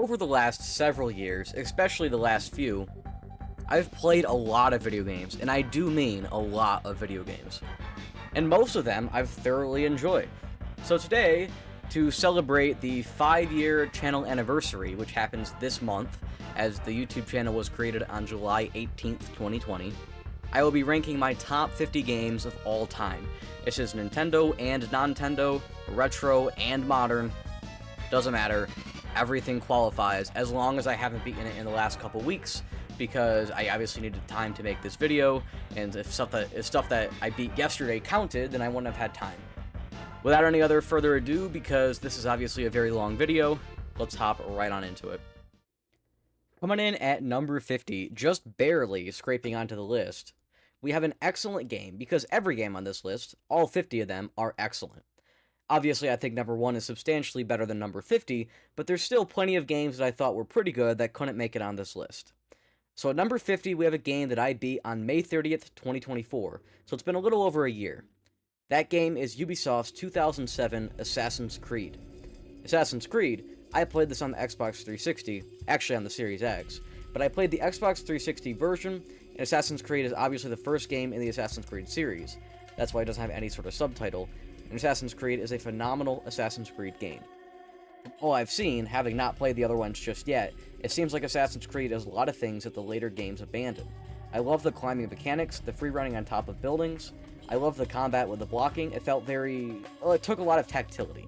Over the last several years, especially the last few, I've played a lot of video games, and I do mean a lot of video games. And most of them I've thoroughly enjoyed. So today, to celebrate the 5-year channel anniversary, which happens this month, as the YouTube channel was created on July 18th, 2020, I will be ranking my top 50 games of all time. This is Nintendo and non-Nintendo, retro and modern, doesn't matter. Everything qualifies as long as I haven't beaten it in the last couple weeks, because I obviously needed time to make this video, and if stuff that I beat yesterday counted, then I wouldn't have had time. Without any other further ado, because this is obviously a very long video, let's hop right on into it. Coming in at number 50, just barely scraping onto the list, we have an excellent game, because every game on this list, all 50 of them, are excellent. Obviously, I think number 1 is substantially better than number 50, but there's still plenty of games that I thought were pretty good that couldn't make it on this list. So at number 50, we have a game that I beat on May 30th, 2024, so it's been a little over a year. That game is Ubisoft's 2007 Assassin's Creed. Assassin's Creed, I played this on the Xbox 360, actually on the Series X, but I played the Xbox 360 version, and Assassin's Creed is obviously the first game in the Assassin's Creed series. That's why it doesn't have any sort of subtitle. And Assassin's Creed is a phenomenal Assassin's Creed game. From all I've seen, having not played the other ones just yet, it seems like Assassin's Creed does a lot of things that the later games abandoned. I love the climbing mechanics, the free running on top of buildings. I love the combat with the blocking. It felt it took a lot of tactility.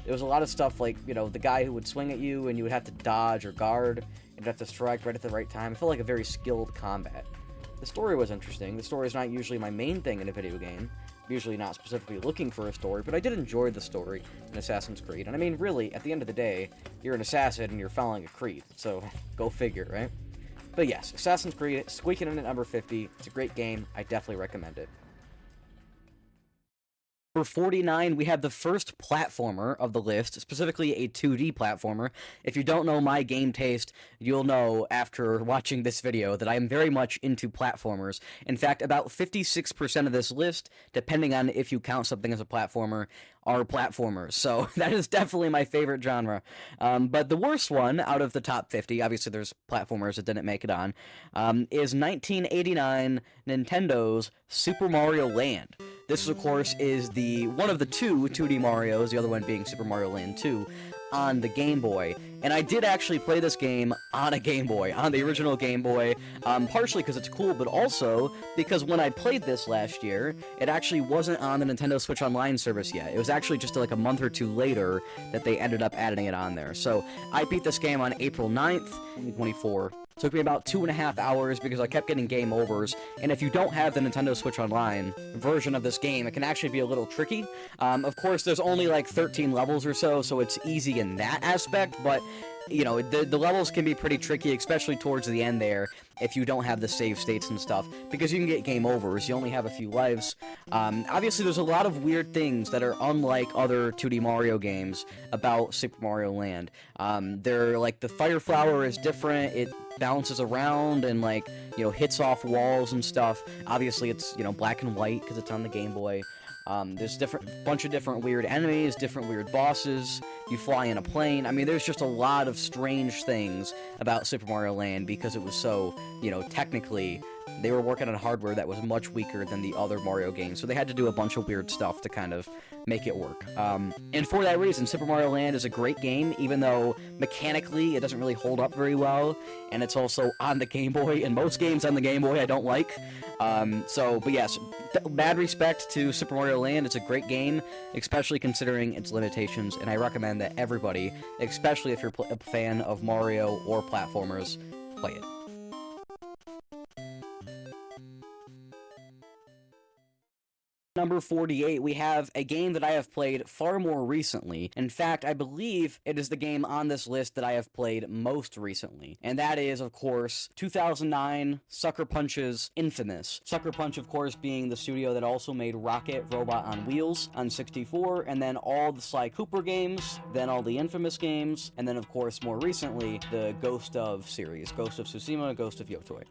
There was a lot of stuff like, the guy who would swing at you and you would have to dodge or guard, and you'd have to strike right at the right time. It felt like a very skilled combat. The story was interesting. The story is not usually my main thing in a video game. I'm usually not specifically looking for a story, but I did enjoy the story in Assassin's Creed. And I mean, really, at the end of the day, you're an assassin and you're following a creed, so go figure, right? But yes, Assassin's Creed, squeaking in at number 50. It's a great game. I definitely recommend it. For 49, we have the first platformer of the list, specifically a 2D platformer. If you don't know my game taste, you'll know after watching this video that I am very much into platformers. In fact, about 56% of this list, depending on if you count something as a platformer, are platformers. So that is definitely my favorite genre. But the worst one out of the top 50, obviously there's platformers that didn't make it on, is 1989 Nintendo's Super Mario Land. This, of course, is one of the two 2D Marios, the other one being Super Mario Land 2, on the Game Boy. And I did actually play this game on a Game Boy, on the original Game Boy, partially because it's cool, but also because when I played this last year, it actually wasn't on the Nintendo Switch Online service yet. It was actually just like a month or two later that they ended up adding it on there. So I beat this game on April 9th, 2024. It took me about 2.5 hours because I kept getting game overs, and if you don't have the Nintendo Switch Online version of this game, it can actually be a little tricky. Of course, there's only like 13 levels or so it's easy in that aspect, but the levels can be pretty tricky, especially towards the end there, if you don't have the save states and stuff, because you can get game overs. You only have a few lives. Obviously, there's a lot of weird things that are unlike other 2D Mario games about Super Mario Land. They're like, the fire flower is different. It bounces around and hits off walls and stuff. Obviously, it's black and white because it's on the Game Boy. There's bunch of different weird enemies, different weird bosses. You fly in a plane. I mean, there's just a lot of strange things about Super Mario Land because it was so, technically, they were working on hardware that was much weaker than the other Mario games, so they had to do a bunch of weird stuff to kind of make it work. And for that reason, Super Mario Land is a great game, even though mechanically it doesn't really hold up very well, and it's also on the Game Boy, and most games on the Game Boy I don't like. But yes, mad respect to Super Mario Land. It's a great game, especially considering its limitations, and I recommend that everybody, especially if you're a fan of Mario or platformers, play it. Number 48, we have a game that I have played far more recently. In fact, I believe it is the game on this list that I have played most recently. And that is, of course, 2009 Sucker Punch's Infamous. Sucker Punch, of course, being the studio that also made Rocket Robot on Wheels on 64, and then all the Sly Cooper games, then all the Infamous games, and then, of course, more recently, the Ghost of series. Ghost of Tsushima, Ghost of Yotoi.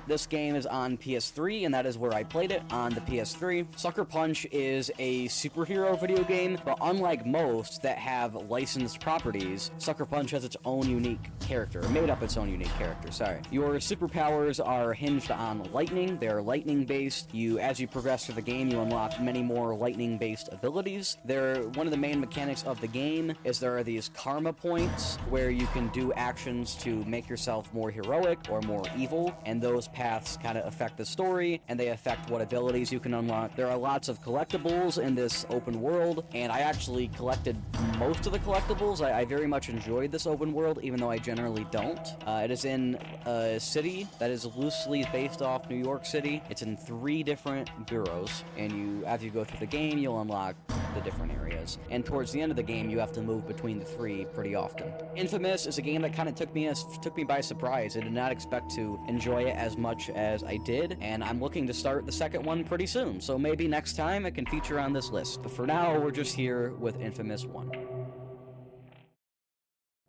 This game is on PS3, and that is where I played it, on the PS3. Sucker Punch is a superhero video game, but unlike most that have licensed properties, Sucker Punch has its own unique character, made up its own unique character, sorry. Your superpowers are hinged on lightning. They're lightning-based. As you progress through the game, you unlock many more lightning-based abilities. One of the main mechanics of the game is there are these karma points where you can do actions to make yourself more heroic or more evil, and those paths kind of affect the story, and they affect what abilities you can unlock. There are lots of collectibles in this open world, and I actually collected most of the collectibles. I very much enjoyed this open world, even though I generally don't. It is in a city that is loosely based off New York City. It's in 3 different boroughs, and as you go through the game, you'll unlock the different areas. And towards the end of the game, you have to move between the 3 pretty often. Infamous is a game that kind of took me by surprise. I did not expect to enjoy it as much as I did, and I'm looking to start the second one pretty soon, so maybe next time it can feature on this list. But for now, we're just here with Infamous 1.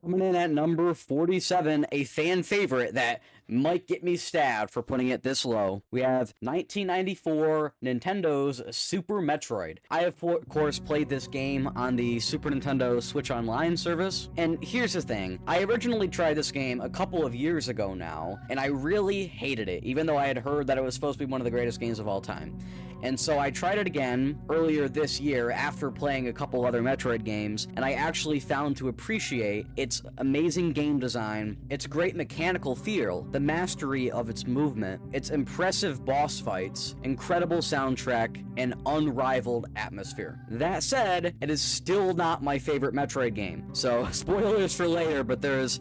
Coming in at number 47, a fan favorite that might get me stabbed for putting it this low. We have 1994 Nintendo's Super Metroid. I have, of course, played this game on the Super Nintendo Switch Online service, and here's the thing. I originally tried this game a couple of years ago now, and I really hated it, even though I had heard that it was supposed to be one of the greatest games of all time. And so I tried it again earlier this year after playing a couple other Metroid games, and I actually found to appreciate its amazing game design, its great mechanical feel, the mastery of its movement, its impressive boss fights, incredible soundtrack, and unrivaled atmosphere. That said, it is still not my favorite Metroid game. So, spoilers for later, but there's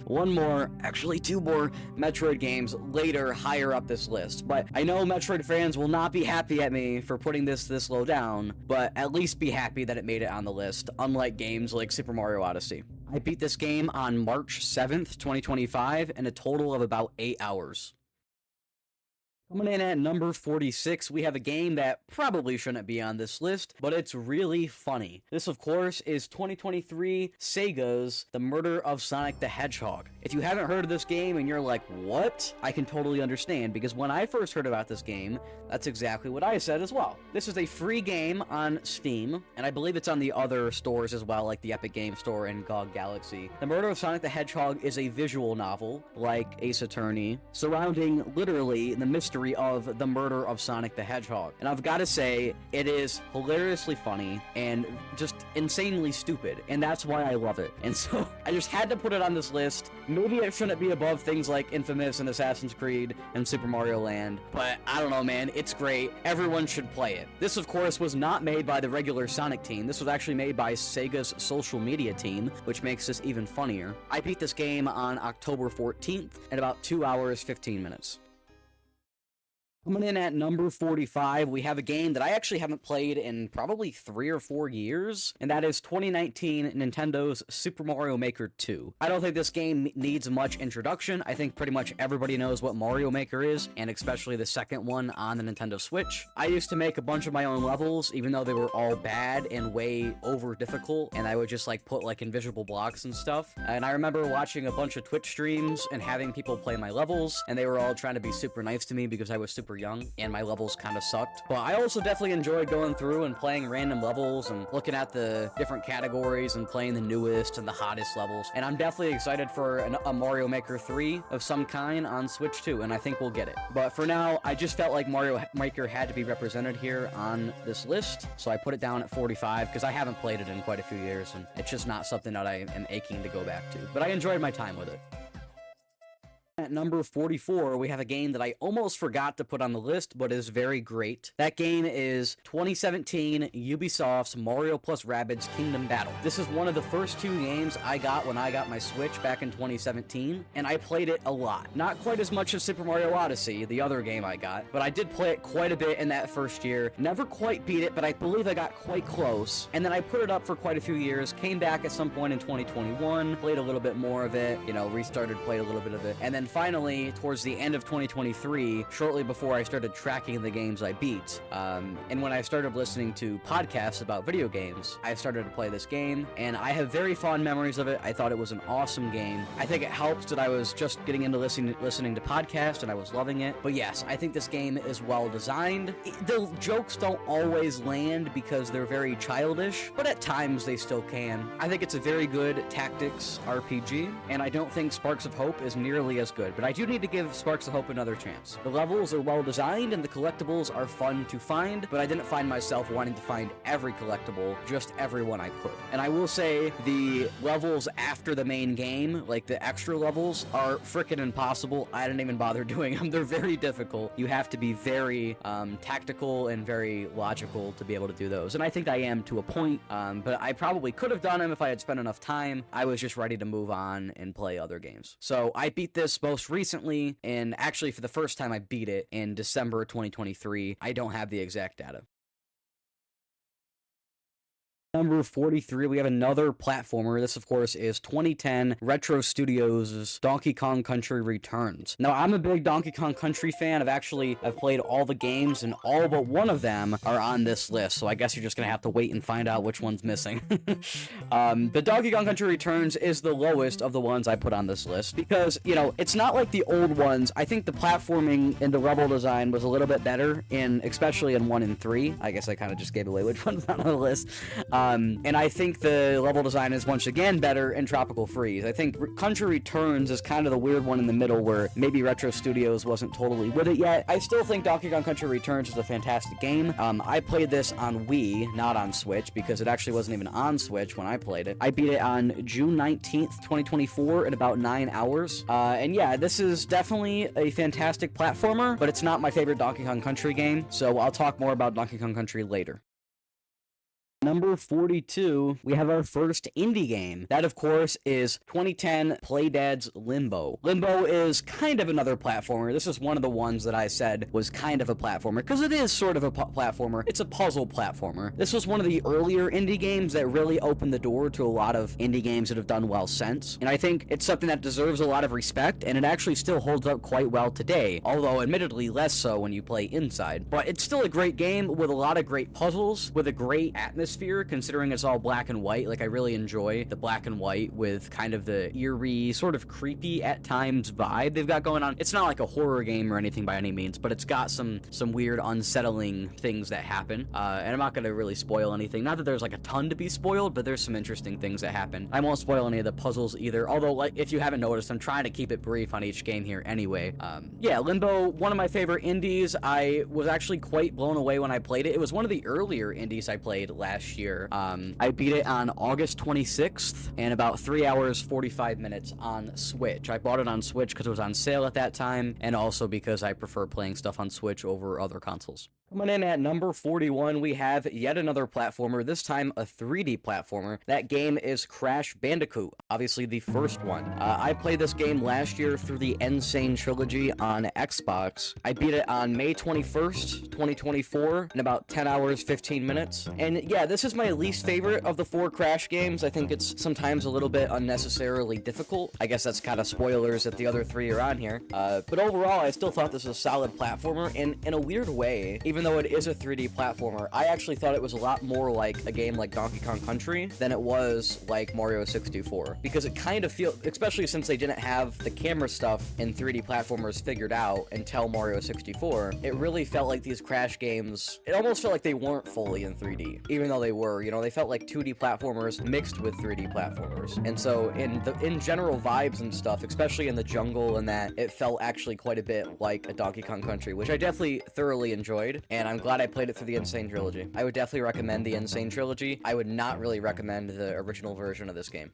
actually 2 more Metroid games later higher up this list. But I know Metroid fans will not be happy at me for putting this low down, but at least be happy that it made it on the list, unlike games like Super Mario Odyssey. I beat this game on March 7th, 2025, in a total of about 8 hours. Coming in at number 46, we have a game that probably shouldn't be on this list, but it's really funny. This, of course, is 2023 Sega's The Murder of Sonic the Hedgehog. If you haven't heard of this game and you're like, what? I can totally understand, because when I first heard about this game, that's exactly what I said as well. This is a free game on Steam, and I believe it's on the other stores as well, like the Epic Game Store and GOG Galaxy. The Murder of Sonic the Hedgehog is a visual novel, like Ace Attorney, surrounding literally the mystery of the murder of Sonic the Hedgehog. And I've got to say, it is hilariously funny and just insanely stupid, and that's why I love it. And so I just had to put it on this list. Maybe it shouldn't be above things like Infamous and Assassin's Creed and Super Mario Land, but I don't know, man, it's great. Everyone should play it. This, of course, was not made by the regular Sonic team. This was actually made by Sega's social media team, which makes this even funnier. I beat this game on October 14th in about 2 hours, 15 minutes. Coming in at number 45, we have a game that I actually haven't played in probably 3 or 4 years, and that is 2019 Nintendo's Super Mario Maker 2. I don't think this game needs much introduction. I think pretty much everybody knows what Mario Maker is, and especially the second one on the Nintendo Switch. I used to make a bunch of my own levels, even though they were all bad and way over difficult, and I would just put invisible blocks and stuff. And I remember watching a bunch of Twitch streams and having people play my levels, and they were all trying to be super nice to me because I was super young and my levels kind of sucked. But I also definitely enjoyed going through and playing random levels and looking at the different categories and playing the newest and the hottest levels. And I'm definitely excited for a Mario Maker 3 of some kind on Switch 2, and I think we'll get it. But for now, I just felt like Mario Maker had to be represented here on this list, so I put it down at 45 because I haven't played it in quite a few years, and it's just not something that I am aching to go back to. But I enjoyed my time with it. At number 44, we have a game that I almost forgot to put on the list, but is very great. That game is 2017 Ubisoft's Mario plus Rabbids Kingdom Battle. This is one of the first 2 games I got when I got my Switch back in 2017, and I played it a lot. Not quite as much as Super Mario Odyssey, the other game I got, but I did play it quite a bit in that first year. Never quite beat it, but I believe I got quite close. And then I put it up for quite a few years, came back at some point in 2021, played a little bit more of it, restarted, played a little bit of it, and then finally, towards the end of 2023, shortly before I started tracking the games I beat, and when I started listening to podcasts about video games, I started to play this game, and I have very fond memories of it. I thought it was an awesome game. I think it helps that I was just getting into listening to podcasts, and I was loving it. But yes, I think this game is well designed. The jokes don't always land because they're very childish, but at times they still can. I think it's a very good tactics RPG, and I don't think Sparks of Hope is nearly as good, but I do need to give Sparks of Hope another chance. The levels are well designed, and the collectibles are fun to find, but I didn't find myself wanting to find every collectible, just every one I could. And I will say the levels after the main game, like the extra levels, are frickin' impossible. I didn't even bother doing them. They're very difficult. You have to be very tactical and very logical to be able to do those, and I think I am to a point, but I probably could have done them if I had spent enough time. I was just ready to move on and play other games. So I beat this most recently, and actually for the first time I beat it in December 2023. I don't have the exact data. Number 43, we have another platformer. This, of course, is 2010 Retro Studios' Donkey Kong Country Returns. Now, I'm a big Donkey Kong Country fan. I've played all the games, and all but one of them are on this list, so I guess you're just going to have to wait and find out which one's missing. The Donkey Kong Country Returns is the lowest of the ones I put on this list, because, you know, it's not like the old ones. I think the platforming and the level design was a little bit better, especially in 1 and 3. I guess I kind of just gave away which one's on the list. And I think the level design is once again better in Tropical Freeze. I think Country Returns is kind of the weird one in the middle where maybe Retro Studios wasn't totally with it yet. I still think Donkey Kong Country Returns is a fantastic game. I played this on Wii, not on Switch, because it actually wasn't even on Switch when I played it. I beat it on June 19th, 2024 in about 9 hours. And yeah, this is definitely a fantastic platformer, but it's not my favorite Donkey Kong Country game, so I'll talk more about Donkey Kong Country later. Number 42, we have our first indie game. That, of course, is 2010 Playdead's Limbo. Limbo is kind of another platformer. This is one of the ones that I said was kind of a platformer, because it is sort of a platformer. It's a puzzle platformer. This was one of the earlier indie games that really opened the door to a lot of indie games that have done well since. And I think it's something that deserves a lot of respect, and it actually still holds up quite well today, although admittedly less so when you play inside. But it's still a great game with a lot of great puzzles, with a great atmosphere, considering it's all black and white. Like, I really enjoy the black and white with kind of the eerie, sort of creepy at times vibe they've got going on. It's not like a horror game or anything by any means, but it's got some weird, unsettling things that happen. And I'm not going to really spoil anything. Not that there's like a ton to be spoiled, but there's some interesting things that happen. I won't spoil any of the puzzles either, although, like, if you haven't noticed, I'm trying to keep it brief on each game here anyway. Yeah, Limbo, one of my favorite indies. I was actually quite blown away when I played it. It was one of the earlier indies I played last year. I beat it on August 26th in about 3 hours 45 minutes on Switch. I bought it on Switch because it was on sale at that time, and also because I prefer playing stuff on Switch over other consoles. Coming in at number 41, we have yet another platformer, this time a 3D platformer. That game is Crash Bandicoot, obviously the first one. I played this game last year through the Insane Trilogy on Xbox. I beat it on May 21st, 2024 in about 10 hours, 15 minutes. And yeah, this is my least favorite of the 4 Crash games. I think it's sometimes a little bit unnecessarily difficult. I guess that's kind of spoilers that the other 3 are on here. But overall, I still thought this was a solid platformer, and in a weird way, even though it is a 3D platformer, I actually thought it was a lot more like a game like Donkey Kong Country than it was like Mario 64, because it kind of feels, especially since they didn't have the camera stuff in 3D platformers figured out until Mario 64, it really felt like these Crash games, it almost felt like they weren't fully in 3D, even though they were, you know, they felt like 2D platformers mixed with 3D platformers. And so in general vibes and stuff, especially in the jungle and that, it felt actually quite a bit like a Donkey Kong Country, which I definitely thoroughly enjoyed. And I'm glad I played it through the Insane Trilogy. I would definitely recommend the Insane Trilogy. I would not really recommend the original version of this game.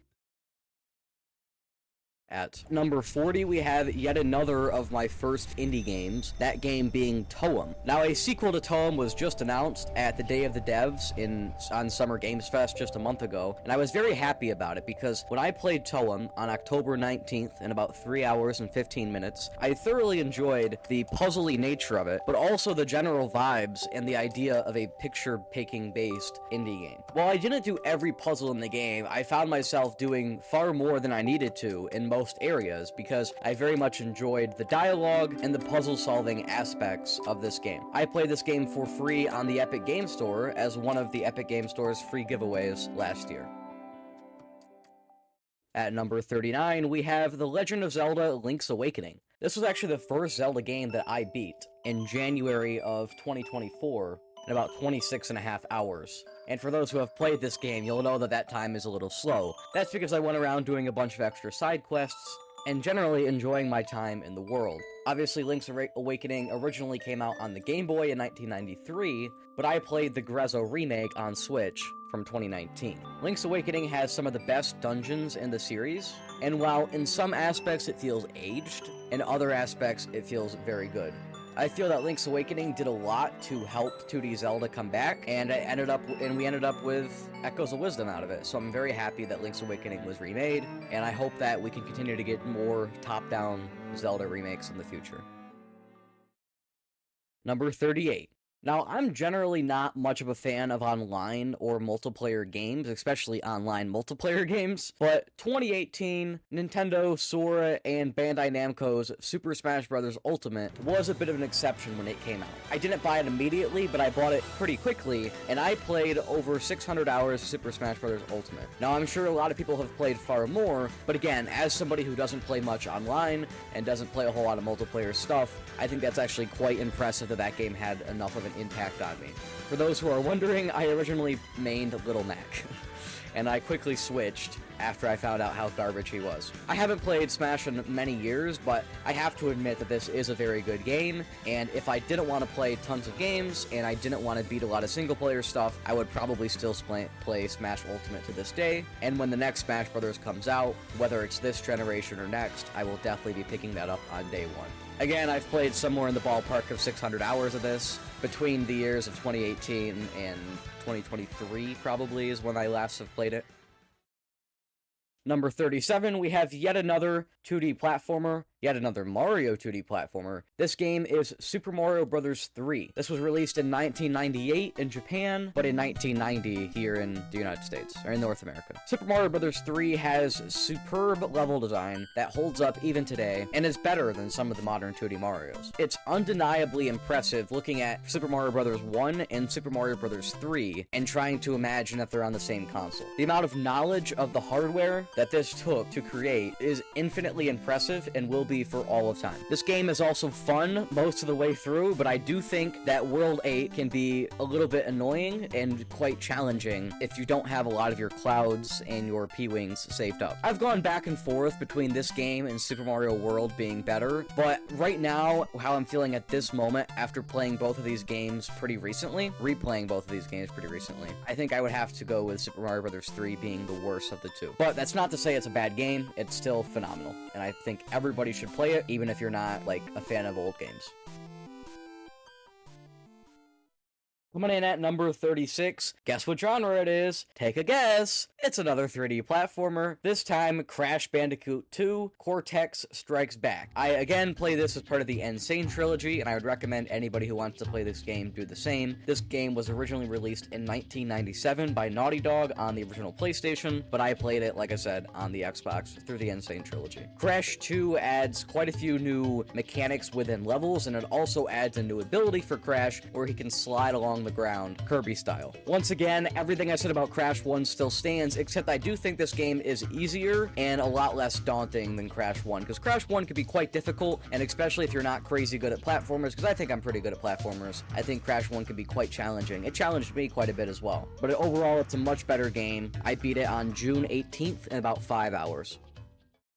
At number 40, we have yet another of my first indie games, that game being Toem. Now, a sequel to Toem was just announced at the Day of the Devs on Summer Games Fest just a month ago, and I was very happy about it because when I played Toem on October 19th in about 3 hours and 15 minutes, I thoroughly enjoyed the puzzly nature of it, but also the general vibes and the idea of a picture-taking based indie game. While I didn't do every puzzle in the game, I found myself doing far more than I needed to in most areas because I very much enjoyed the dialogue and the puzzle-solving aspects of this game. I played this game for free on the Epic Game Store as one of the Epic Game Store's free giveaways last year. At number 39, we have The Legend of Zelda: Link's Awakening. This was actually the first Zelda game that I beat in January of 2024 in about 26.5 hours. And for those who have played this game, you'll know that that time is a little slow. That's because I went around doing a bunch of extra side quests and generally enjoying my time in the world. Obviously, Link's Awakening originally came out on the Game Boy in 1993, but I played the Grezzo remake on Switch from 2019. Link's Awakening has some of the best dungeons in the series, and while in some aspects it feels aged, in other aspects it feels very good. I feel that Link's Awakening did a lot to help 2D Zelda come back, and we ended up with Echoes of Wisdom out of it. So I'm very happy that Link's Awakening was remade, and I hope that we can continue to get more top-down Zelda remakes in the future. Number 38. Now, I'm generally not much of a fan of online or multiplayer games, especially online multiplayer games, but 2018, Nintendo, Sora, and Bandai Namco's Super Smash Bros. Ultimate was a bit of an exception when it came out. I didn't buy it immediately, but I bought it pretty quickly, and I played over 600 hours of Super Smash Bros. Ultimate. Now, I'm sure a lot of people have played far more, but again, as somebody who doesn't play much online and doesn't play a whole lot of multiplayer stuff, I think that's actually quite impressive that that game had enough of an impact on me. For those who are wondering, I originally mained Little Mac, and I quickly switched after I found out how garbage he was. I haven't played Smash in many years, but I have to admit that this is a very good game, and if I didn't want to play tons of games, and I didn't want to beat a lot of single-player stuff, I would probably still play Smash Ultimate to this day, and when the next Smash Bros. Comes out, whether it's this generation or next, I will definitely be picking that up on day one. Again, I've played somewhere in the ballpark of 600 hours of this, between the years of 2018 and 2023 probably is when I last have played it. Number 37, we have yet another 2D platformer, yet another Mario 2D platformer. This game is Super Mario Bros. 3. This was released in 1998 in Japan, but in 1990 here in the United States, or in North America. Super Mario Bros. 3 has superb level design that holds up even today, and is better than some of the modern 2D Marios. It's undeniably impressive looking at Super Mario Bros. 1 and Super Mario Bros. 3, and trying to imagine that they're on the same console. The amount of knowledge of the hardware that this took to create is infinitely impressive and will be for all of time. This game is also fun most of the way through, but I do think that World 8 can be a little bit annoying and quite challenging if you don't have a lot of your clouds and your P-Wings saved up. I've gone back and forth between this game and Super Mario World being better, but right now, how I'm feeling at this moment after playing both of these games pretty recently, replaying both of these games pretty recently, I think I would have to go with Super Mario Bros. 3 being the worst of the two. But that's not to say it's a bad game, it's still phenomenal, and I think everybody should play it, even if you're not, like, a fan of old games. Coming in at number 36, guess what genre it is? Take a guess! It's another 3D platformer, this time Crash Bandicoot 2, Cortex Strikes Back. I again play this as part of the Insane trilogy, and I would recommend anybody who wants to play this game do the same. This game was originally released in 1997 by Naughty Dog on the original PlayStation, but I played it, like I said, on the Xbox through the Insane trilogy. Crash 2 adds quite a few new mechanics within levels, and it also adds a new ability for Crash where he can slide along the ground, Kirby style. Once again, everything I said about Crash 1 still stands, except I do think this game is easier and a lot less daunting than Crash 1, because Crash 1 could be quite difficult, and especially if you're not crazy good at platformers, because I think I'm pretty good at platformers, I think Crash 1 could be quite challenging. It challenged me quite a bit as well. But overall, it's a much better game. I beat it on June 18th in about 5 hours.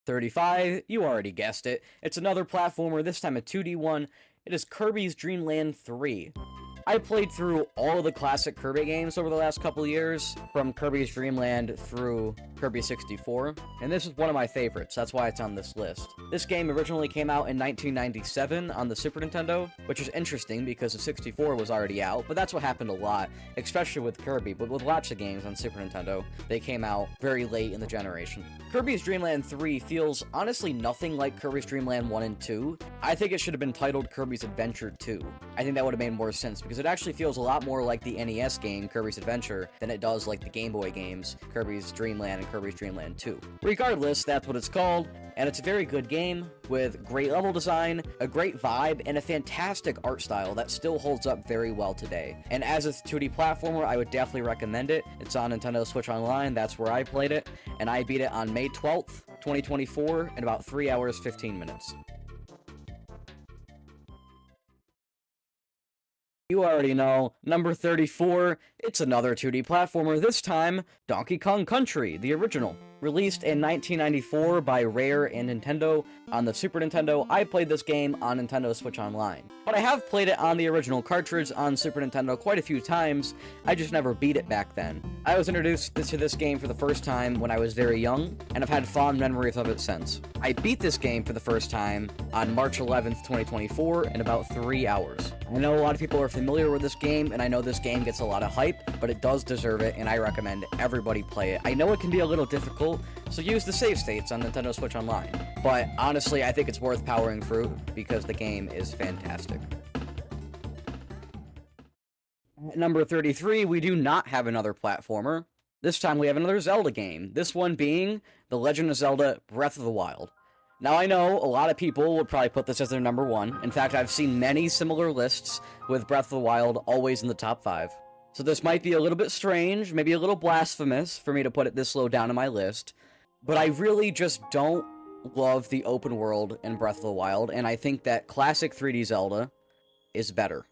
35, you already guessed it. It's another platformer, this time a 2D one. It is Kirby's Dream Land 3. I played through all of the classic Kirby games over the last couple years, from Kirby's Dream Land through Kirby 64, and this is one of my favorites, that's why it's on this list. This game originally came out in 1997 on the Super Nintendo, which is interesting because the 64 was already out, but that's what happened a lot, especially with Kirby, but with lots of games on Super Nintendo, they came out very late in the generation. Kirby's Dream Land 3 feels honestly nothing like Kirby's Dream Land 1 and 2. I think it should have been titled Kirby's Adventure 2. I think that would have made more sense, because because it actually feels a lot more like the NES game, Kirby's Adventure, than it does like the Game Boy games, Kirby's Dream Land and Kirby's Dream Land 2. Regardless, that's what it's called, and it's a very good game with great level design, a great vibe, and a fantastic art style that still holds up very well today. And as a 2D platformer, I would definitely recommend it. It's on Nintendo Switch Online, that's where I played it, and I beat it on May 12th, 2024, in about 3 hours, 15 minutes. You already know, number 34, it's another 2D platformer, this time Donkey Kong Country, the original. Released in 1994 by Rare and Nintendo on the Super Nintendo, I played this game on Nintendo Switch Online. But I have played it on the original cartridge on Super Nintendo quite a few times, I just never beat it back then. I was introduced to this game for the first time when I was very young, and I've had fond memories of it since. I beat this game for the first time on March 11th, 2024 in about 3 hours. I know a lot of people are familiar with this game, and I know this game gets a lot of hype, but it does deserve it, and I recommend everybody play it. I know it can be a little difficult, so use the save states on Nintendo Switch Online. But honestly, I think it's worth powering through because the game is fantastic. At number 33, we do not have another platformer. This time we have another Zelda game, this one being The Legend of Zelda Breath of the Wild. Now I know a lot of people would probably put this as their number one. In fact, I've seen many similar lists with Breath of the Wild always in the top 5. So this might be a little bit strange, maybe a little blasphemous for me to put it this low down in my list, but I really just don't love the open world in Breath of the Wild, and I think that classic 3D Zelda is better.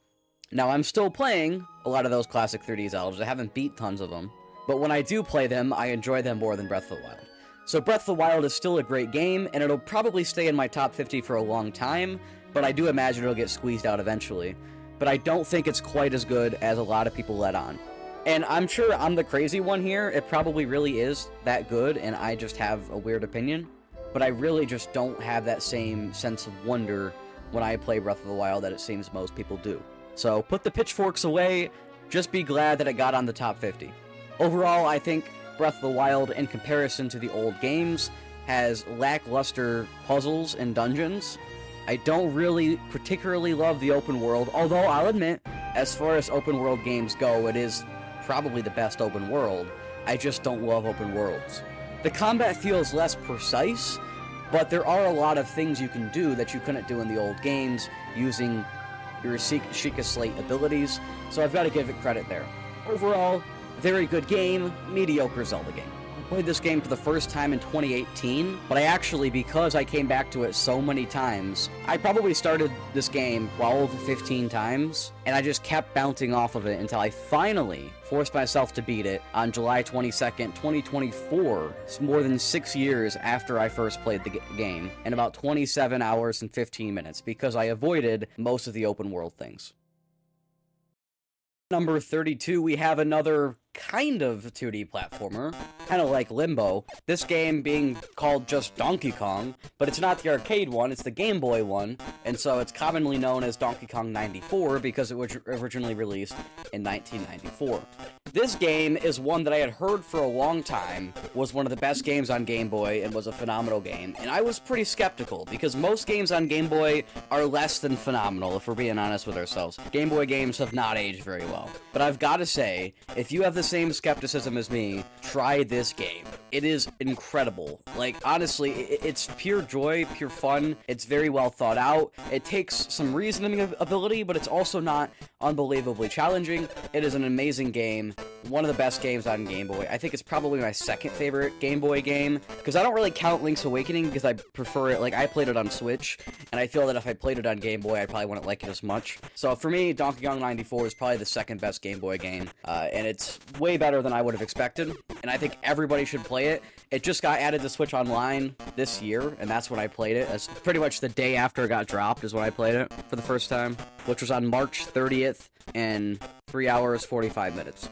Now, I'm still playing a lot of those classic 3D Zeldas. I haven't beat tons of them, but when I do play them, I enjoy them more than Breath of the Wild. So Breath of the Wild is still a great game, and it'll probably stay in my top 50 for a long time, but I do imagine it'll get squeezed out eventually. But I don't think it's quite as good as a lot of people let on. And I'm sure I'm the crazy one here, it probably really is that good, and I just have a weird opinion, but I really just don't have that same sense of wonder when I play Breath of the Wild that it seems most people do. So put the pitchforks away, just be glad that it got on the top 50. Overall, I think Breath of the Wild, in comparison to the old games, has lackluster puzzles and dungeons. I don't really particularly love the open world, although I'll admit, as far as open world games go, it is probably the best open world. I just don't love open worlds. The combat feels less precise, but there are a lot of things you can do that you couldn't do in the old games using your Sheikah Slate abilities, so I've got to give it credit there. Overall, very good game, mediocre Zelda game. I played this game for the first time in 2018, but I actually, because I came back to it so many times, I probably started this game 12 to 15 times, and I just kept bouncing off of it until I finally forced myself to beat it on July 22nd, 2024. It's more than 6 years after I first played the game, in about 27 hours and 15 minutes, because I avoided most of the open world things. Number 32, we have another kind of 2D platformer, kind of like Limbo. This game being called just Donkey Kong, but it's not the arcade one, it's the Game Boy one, and so it's commonly known as Donkey Kong 94 because it was originally released in 1994. This game is one that I had heard for a long time was one of the best games on Game Boy and was a phenomenal game, and I was pretty skeptical because most games on Game Boy are less than phenomenal, if we're being honest with ourselves. Game Boy games have not aged very well. But I've got to say, if you have the same skepticism as me, try this game. It is incredible. Like, honestly, it's pure joy, pure fun. It's very well thought out. It takes some reasoning ability, but it's also not unbelievably challenging. It is an amazing game. One of the best games on Game Boy. I think it's probably my second favorite Game Boy game, because I don't really count Link's Awakening because I prefer it, like, I played it on Switch, and I feel that if I played it on Game Boy, I probably wouldn't like it as much. So for me, Donkey Kong 94 is probably the second best Game Boy game, and it's way better than I would have expected, and I think everybody should play it. It just got added to Switch Online this year, and that's when I played it. It's pretty much the day after it got dropped is when I played it for the first time, which was on March 30th in 3 hours, 45 minutes.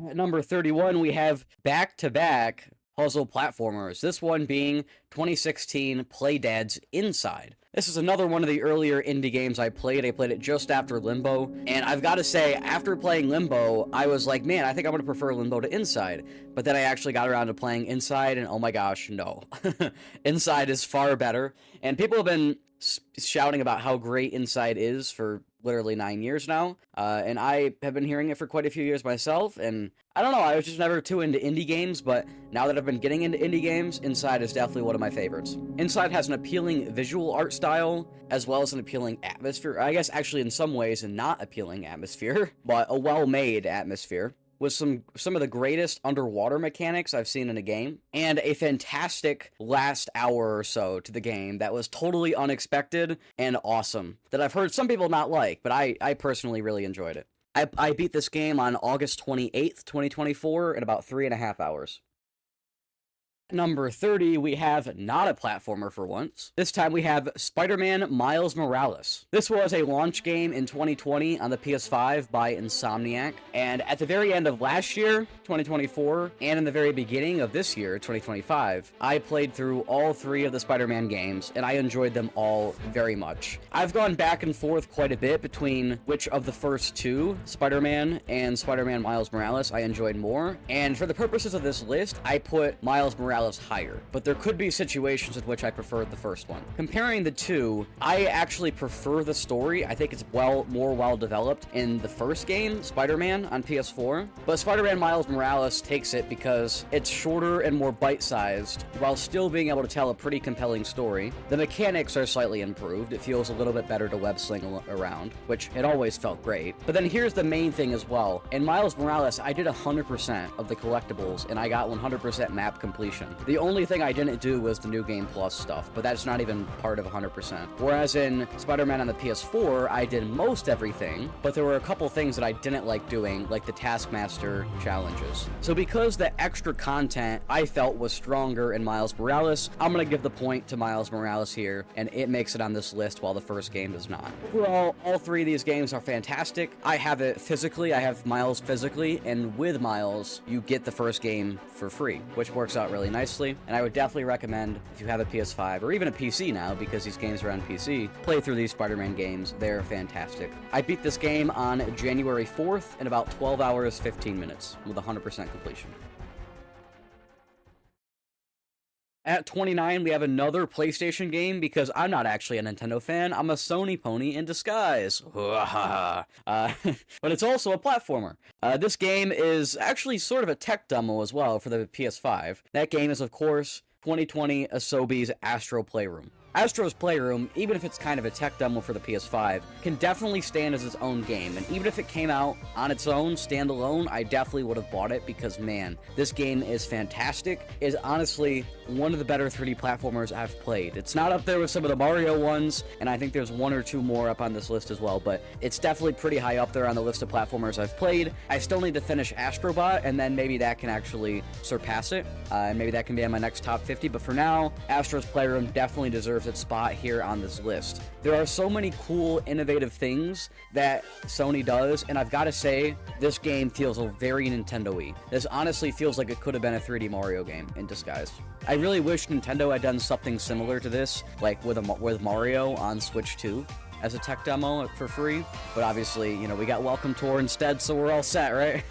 At number 31, we have back-to-back puzzle platformers, this one being 2016 Playdad's Inside. This is another one of the earlier indie games I played. I played it just after Limbo, and I've got to say, after playing Limbo, I was like, man, I think I'm going to prefer Limbo to Inside. But then I actually got around to playing Inside, and oh my gosh, no. Inside is far better, and people have been shouting about how great Inside is for literally 9 years now, and I have been hearing it for quite a few years myself, and I don't know, I was just never too into indie games, but now that I've been getting into indie games, Inside is definitely one of my favorites. Inside has an appealing visual art style, as well as an appealing atmosphere. I guess actually in some ways a not appealing atmosphere, but a well-made atmosphere, with some of the greatest underwater mechanics I've seen in a game, and a fantastic last hour or so to the game that was totally unexpected and awesome, that I've heard some people not like, but I personally really enjoyed it. I beat this game on August 28th, 2024 in about 3.5 hours. Number 30, we have not a platformer for once. This time we have Spider-Man Miles Morales. This was a launch game in 2020 on the PS5 by Insomniac, and at the very end of last year, 2024, and in the very beginning of this year, 2025, I played through all 3 of the Spider-Man games, and I enjoyed them all very much. I've gone back and forth quite a bit between which of the first 2, Spider-Man and Spider-Man Miles Morales, I enjoyed more, and for the purposes of this list, I put Miles Morales higher, but there could be situations in which I preferred the first one. Comparing the 2, I actually prefer the story. I think it's more well developed in the first game, Spider-Man on PS4, but Spider-Man Miles Morales takes it because it's shorter and more bite-sized, while still being able to tell a pretty compelling story. The mechanics are slightly improved. It feels a little bit better to web-sling around, which it always felt great. But then here's the main thing as well. In Miles Morales, I did 100% of the collectibles, and I got 100% map completion. The only thing I didn't do was the New Game Plus stuff, but that's not even part of 100%. Whereas in Spider-Man on the PS4, I did most everything, but there were a couple things that I didn't like doing, like the Taskmaster challenges. So because the extra content I felt was stronger in Miles Morales, I'm gonna give the point to Miles Morales here, and it makes it on this list while the first game does not. Overall, all 3 of these games are fantastic. I have it physically, I have Miles physically, and with Miles, you get the first game for free, which works out really nicely, and I would definitely recommend, if you have a PS5 or even a PC now, because these games are on PC, play through these Spider-Man games. They're fantastic. I beat this game on January 4th in about 12 hours 15 minutes with 100% completion. At 29, we have another PlayStation game, because I'm not actually a Nintendo fan, I'm a Sony pony in disguise. But it's also a platformer. This game is actually sort of a tech demo as well for the PS5. That game is, of course, 2020 Asobi's Astro Playroom. Astro's Playroom, even if it's kind of a tech demo for the PS5, can definitely stand as its own game, and even if it came out on its own, standalone, I definitely would have bought it, because man, this game is fantastic. It is honestly one of the better 3D platformers I've played. It's not up there with some of the Mario ones, and I think there's 1 or 2 more up on this list as well, but it's definitely pretty high up there on the list of platformers I've played. I still need to finish Astrobot, and then maybe that can actually surpass it, and maybe that can be on my next top 50, but for now, Astro's Playroom definitely deserves its spot here on this list. There are so many cool, innovative things that Sony does, and I've got to say, this game feels very Nintendo-y. This honestly feels like it could have been a 3D Mario game in disguise. I really wish Nintendo had done something similar to this, like with Mario on Switch 2 as a tech demo for free, but obviously, you know, we got Welcome Tour instead, so we're all set, right?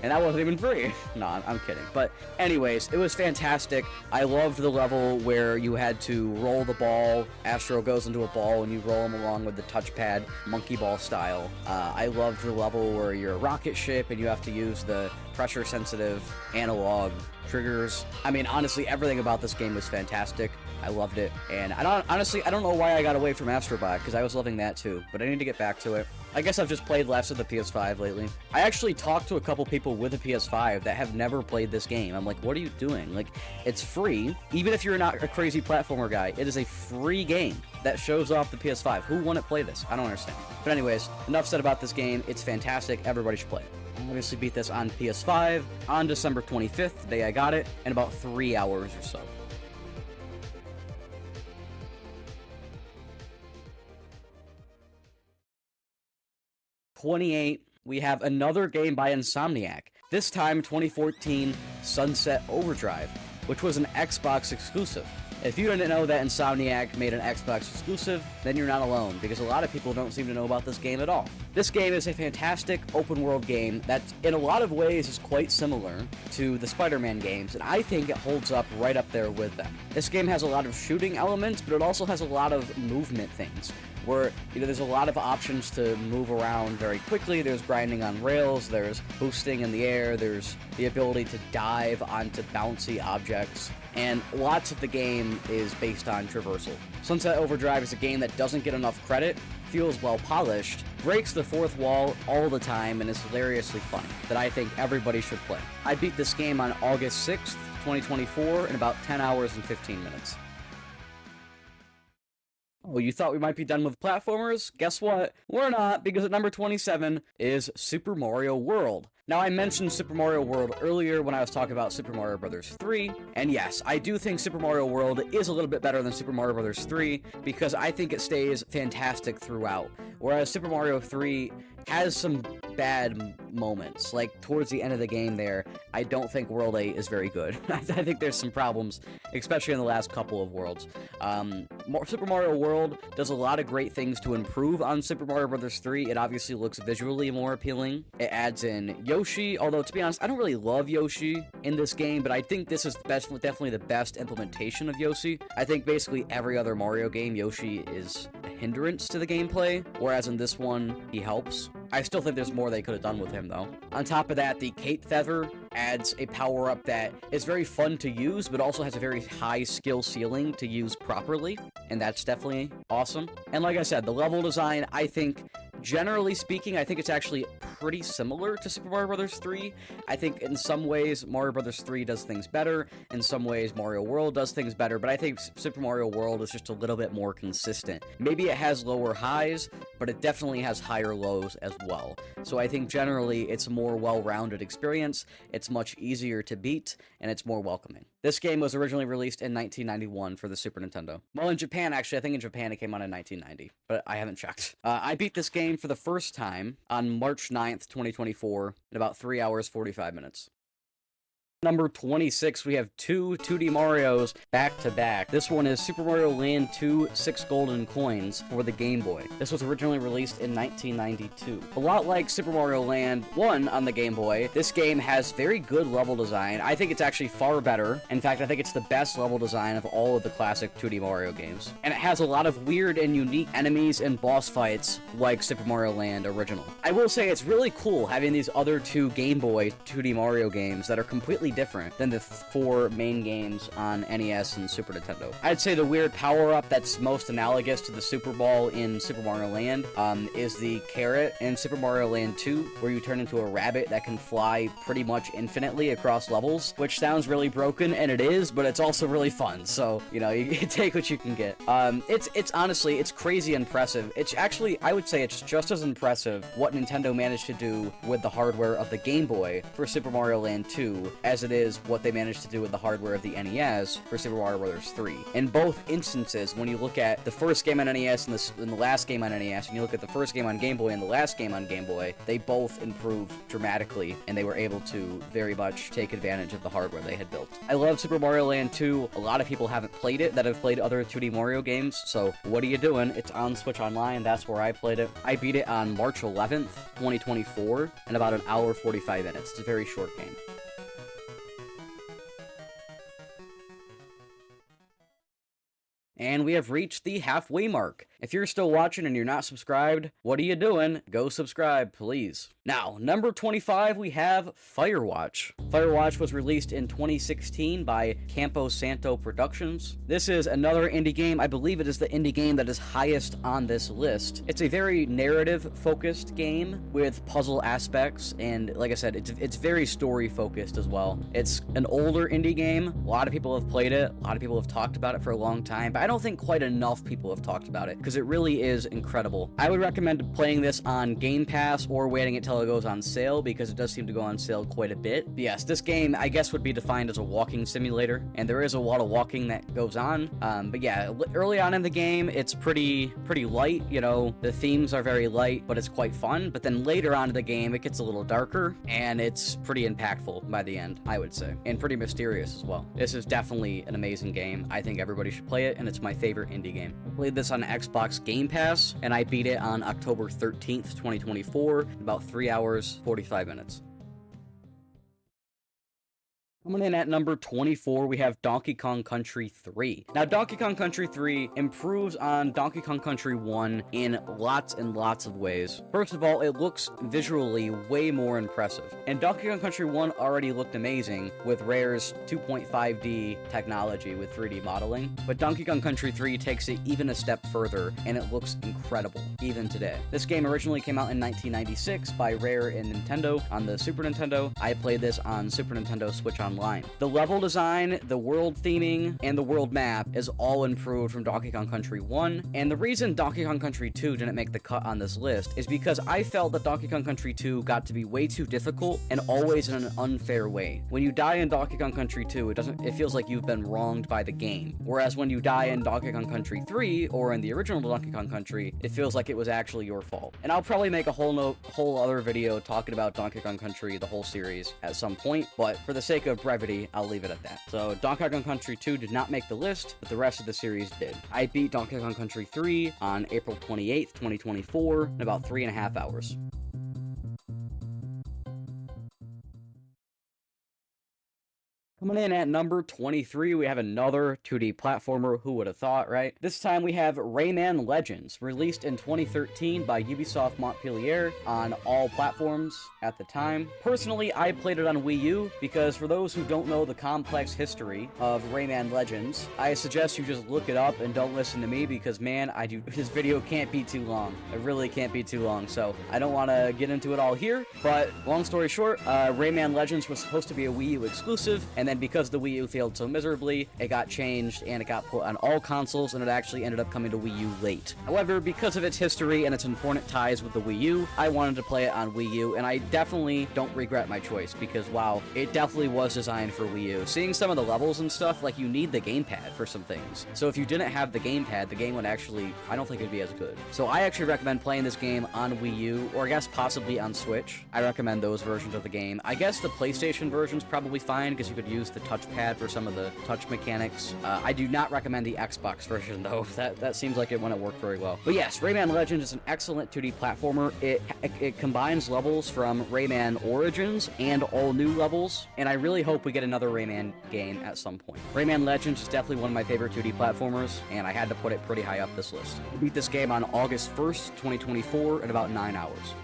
And that wasn't even free. No, I'm kidding. But anyways, it was fantastic. I loved the level where you had to roll the ball. Astro goes into a ball and you roll him along with the touchpad, monkey ball style. I loved the level where you're a rocket ship and you have to use the pressure-sensitive analog triggers. I mean, honestly, everything about this game was fantastic. I loved it, and I don't know why I got away from Astrobot, because I was loving that too, but I need to get back to it. I guess I've just played less of the PS5 lately. I actually talked to a couple people with a PS5 that have never played this game. I'm like, what are you doing? Like, it's free. Even if you're not a crazy platformer guy, it is a free game that shows off the PS5. Who wouldn't play this? I don't understand. But anyways, enough said about this game. It's fantastic. Everybody should play it. I obviously beat this on PS5 on December 25th, the day I got it, in about 3 hours or so. 28, we have another game by Insomniac. This time, 2014 Sunset Overdrive, which was an Xbox exclusive. If you didn't know that Insomniac made an Xbox exclusive, then you're not alone, because a lot of people don't seem to know about this game at all. This game is a fantastic open-world game that, in a lot of ways, is quite similar to the Spider-Man games, and I think it holds up right up there with them. This game has a lot of shooting elements, but it also has a lot of movement things, where there's a lot of options to move around very quickly. There's grinding on rails, there's boosting in the air, there's the ability to dive onto bouncy objects, and lots of the game is based on traversal. Sunset Overdrive is a game that doesn't get enough credit, feels well polished, breaks the fourth wall all the time, and is hilariously fun, that I think everybody should play. I beat this game on August 6th, 2024 in about 10 hours and 15 minutes. Oh, you thought we might be done with platformers? Guess what? We're not, because at number 27 is Super Mario World. Now, I mentioned Super Mario World earlier when I was talking about Super Mario Bros. 3, and yes, I do think Super Mario World is a little bit better than Super Mario Bros. 3, because I think it stays fantastic throughout, whereas Super Mario 3 has some bad moments. Like, towards the end of the game there, I don't think World 8 is very good. I think there's some problems, especially in the last couple of worlds. Super Mario World does a lot of great things to improve on Super Mario Bros. 3. It obviously looks visually more appealing. It adds in Yoshi, although, to be honest, I don't really love Yoshi in this game, but I think this is definitely the best implementation of Yoshi. I think basically every other Mario game, Yoshi is a hindrance to the gameplay, whereas in this one, he helps. I still think there's more they could have done with him, though. On top of that, the Cape Feather adds a power-up that is very fun to use, but also has a very high skill ceiling to use properly, and that's definitely awesome. And like I said, the level design, I think, generally speaking, I think it's actually pretty similar to Super Mario Bros. 3. I think in some ways, Mario Bros. 3 does things better. In some ways, Mario World does things better, but I think Super Mario World is just a little bit more consistent. Maybe it has lower highs, but it definitely has higher lows as well. So I think generally, it's a more well-rounded experience, it's much easier to beat, and it's more welcoming. This game was originally released in 1991 for the Super Nintendo. Well, in Japan, actually, I think in Japan it came out in 1990, but I haven't checked. I beat this game for the first time on March 9th, 2024, in about 3 hours, 45 minutes. Number 26, we have two 2D Marios back to back. This one is Super Mario Land 2 6 Golden Coins for the Game Boy. This was originally released in 1992. A lot like Super Mario Land 1 on the Game Boy, this game has very good level design. I think it's actually far better. In fact, I think it's the best level design of all of the classic 2D Mario games. And it has a lot of weird and unique enemies and boss fights like Super Mario Land original. I will say it's really cool having these other two Game Boy 2D Mario games that are completely different than the four main games on NES and Super Nintendo. I'd say the weird power-up that's most analogous to the Super Ball in Super Mario Land is the carrot in Super Mario Land 2, where you turn into a rabbit that can fly pretty much infinitely across levels, which sounds really broken, and it is, but it's also really fun, so, you know, you take what you can get. It's honestly, it's crazy impressive. It's actually, I would say it's just as impressive what Nintendo managed to do with the hardware of the Game Boy for Super Mario Land 2 as it is what they managed to do with the hardware of the NES for Super Mario Bros. 3. In both instances, when you look at the first game on NES and the last game on NES, and you look at the first game on Game Boy and the last game on Game Boy, they both improved dramatically, and they were able to very much take advantage of the hardware they had built. I love Super Mario Land 2. A lot of people haven't played it that have played other 2D Mario games, so what are you doing? It's on Switch Online. That's where I played it. I beat it on March 11th, 2024, in about an hour 45 minutes. It's a very short game. And we have reached the halfway mark. If you're still watching and you're not subscribed, what are you doing? Go subscribe, please. Now, number 25, we have Firewatch. Firewatch was released in 2016 by Campo Santo Productions. This is another indie game. I believe it is the indie game that is highest on this list. It's a very narrative-focused game with puzzle aspects, and like I said, it's very story-focused as well. It's an older indie game. A lot of people have played it. A lot of people have talked about it for a long time, but I don't think quite enough people have talked about it, because it really is incredible. I would recommend playing this on Game Pass or waiting until it goes on sale, because it does seem to go on sale quite a bit. But yes, this game, I guess, would be defined as a walking simulator, and there is a lot of walking that goes on. But yeah, early on in the game, it's pretty light, you know, the themes are very light, but it's quite fun. But then later on in the game, it gets a little darker, and it's pretty impactful by the end, I would say, and pretty mysterious as well. This is definitely an amazing game. I think everybody should play it, and it's my favorite indie game. I played this on Xbox Game Pass, and I beat it on October 13th, 2024, in about 3 hours, 45 minutes. Coming in at number 24, we have Donkey Kong Country 3. Now, Donkey Kong Country 3 improves on Donkey Kong Country 1 in lots and lots of ways. First of all, it looks visually way more impressive. And Donkey Kong Country 1 already looked amazing with Rare's 2.5D technology with 3D modeling. But Donkey Kong Country 3 takes it even a step further, and it looks incredible, even today. This game originally came out in 1996 by Rare and Nintendo on the Super Nintendo. I played this on Super Nintendo Switch Online. The level design, the world theming, and the world map is all improved from Donkey Kong Country 1, and the reason Donkey Kong Country 2 didn't make the cut on this list is because I felt that Donkey Kong Country 2 got to be way too difficult and always in an unfair way. When you die in Donkey Kong Country 2, it feels like you've been wronged by the game, whereas when you die in Donkey Kong Country 3 or in the original Donkey Kong Country, it feels like it was actually your fault. And I'll probably make a whole other video talking about Donkey Kong Country, the whole series, at some point, but for the sake of brevity, I'll leave it at that. So Donkey Kong Country 2 did not make the list, but the rest of the series did. I beat Donkey Kong Country 3 on April 28th, 2024 in about 3.5 hours. Coming in at number 23, we have another 2D platformer. Who would have thought, right? This time we have Rayman Legends, released in 2013 by Ubisoft Montpellier on all platforms at the time. Personally, I played it on Wii U because for those who don't know the complex history of Rayman Legends, I suggest you just look it up and don't listen to me because, man, this video can't be too long. It really can't be too long, so I don't want to get into it all here, but long story short, Rayman Legends was supposed to be a Wii U exclusive, and then because the Wii U failed so miserably, it got changed and it got put on all consoles, and it actually ended up coming to Wii U late. However, because of its history and its important ties with the Wii U, I wanted to play it on Wii U, and I definitely don't regret my choice because, wow, it definitely was designed for Wii U. Seeing some of the levels and stuff, like, you need the gamepad for some things. So if you didn't have the gamepad, the game would actually, I don't think it'd be as good. So I actually recommend playing this game on Wii U, or I guess possibly on Switch. I recommend those versions of the game. I guess the PlayStation version's probably fine because you could use the touchpad for some of the touch mechanics. I do not recommend the Xbox version though. That seems like it wouldn't work very well. But yes, Rayman Legends is an excellent 2D platformer. It combines levels from Rayman Origins and all new levels, and I really hope we get another Rayman game at some point. Rayman Legends is definitely one of my favorite 2D platformers, and I had to put it pretty high up this list. I beat this game on August 1st, 2024 in about 9 hours.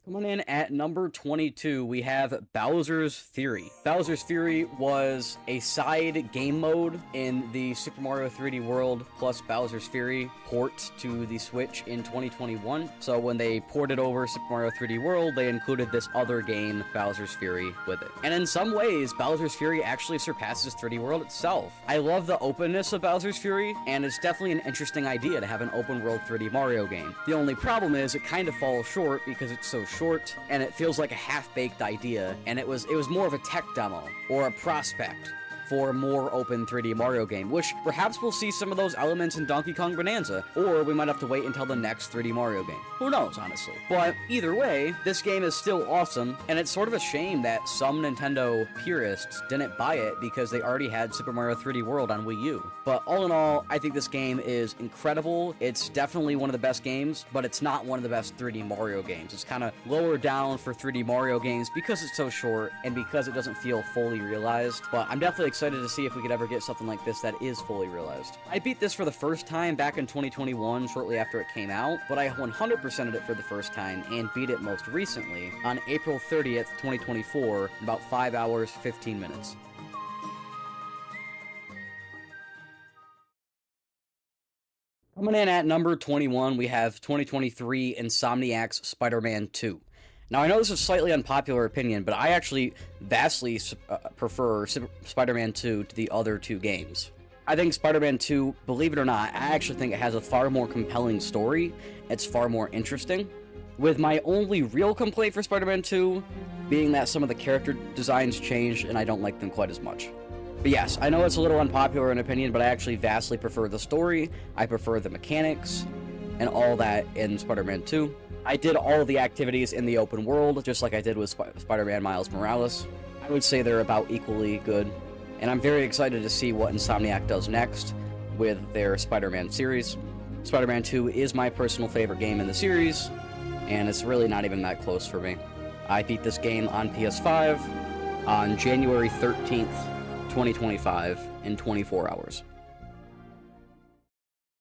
Coming in at number 22, we have Bowser's Fury. Bowser's Fury was a side game mode in the Super Mario 3D World plus Bowser's Fury port to the Switch in 2021. So when they ported over Super Mario 3D World, they included this other game, Bowser's Fury, with it. And in some ways, Bowser's Fury actually surpasses 3D World itself. I love the openness of Bowser's Fury, and it's definitely an interesting idea to have an open world 3D Mario game. The only problem is it kind of falls short because it's so short, and it feels like a half-baked idea, and it was more of a tech demo or a prospect for a more open 3D Mario game, which perhaps we'll see some of those elements in Donkey Kong Bonanza, or we might have to wait until the next 3D Mario game. Who knows, honestly. But either way, this game is still awesome, and it's sort of a shame that some Nintendo purists didn't buy it because they already had Super Mario 3D World on Wii U. But all in all, I think this game is incredible. It's definitely one of the best games, but it's not one of the best 3D Mario games. It's kind of lower down for 3D Mario games because it's so short and because it doesn't feel fully realized. But I'm definitely excited to see if we could ever get something like this that is fully realized. I beat this for the first time back in 2021, shortly after it came out, but I 100%ed it for the first time and beat it most recently on April 30th, 2024, in about 5 hours, 15 minutes. Coming in at number 21, we have 2023 Insomniac's Spider-Man 2. Now, I know this is a slightly unpopular opinion, but I actually vastly prefer Spider-Man 2 to the other two games. I think Spider-Man 2, believe it or not, I actually think it has a far more compelling story. It's far more interesting. With my only real complaint for Spider-Man 2 being that some of the character designs changed and I don't like them quite as much. But yes, I know it's a little unpopular in opinion, but I actually vastly prefer the story, I prefer the mechanics, and all that in Spider-Man 2. I did all of the activities in the open world, just like I did with Spider-Man Miles Morales. I would say they're about equally good, and I'm very excited to see what Insomniac does next with their Spider-Man series. Spider-Man 2 is my personal favorite game in the series, and it's really not even that close for me. I beat this game on PS5 on January 13th, 2025 in 24 hours.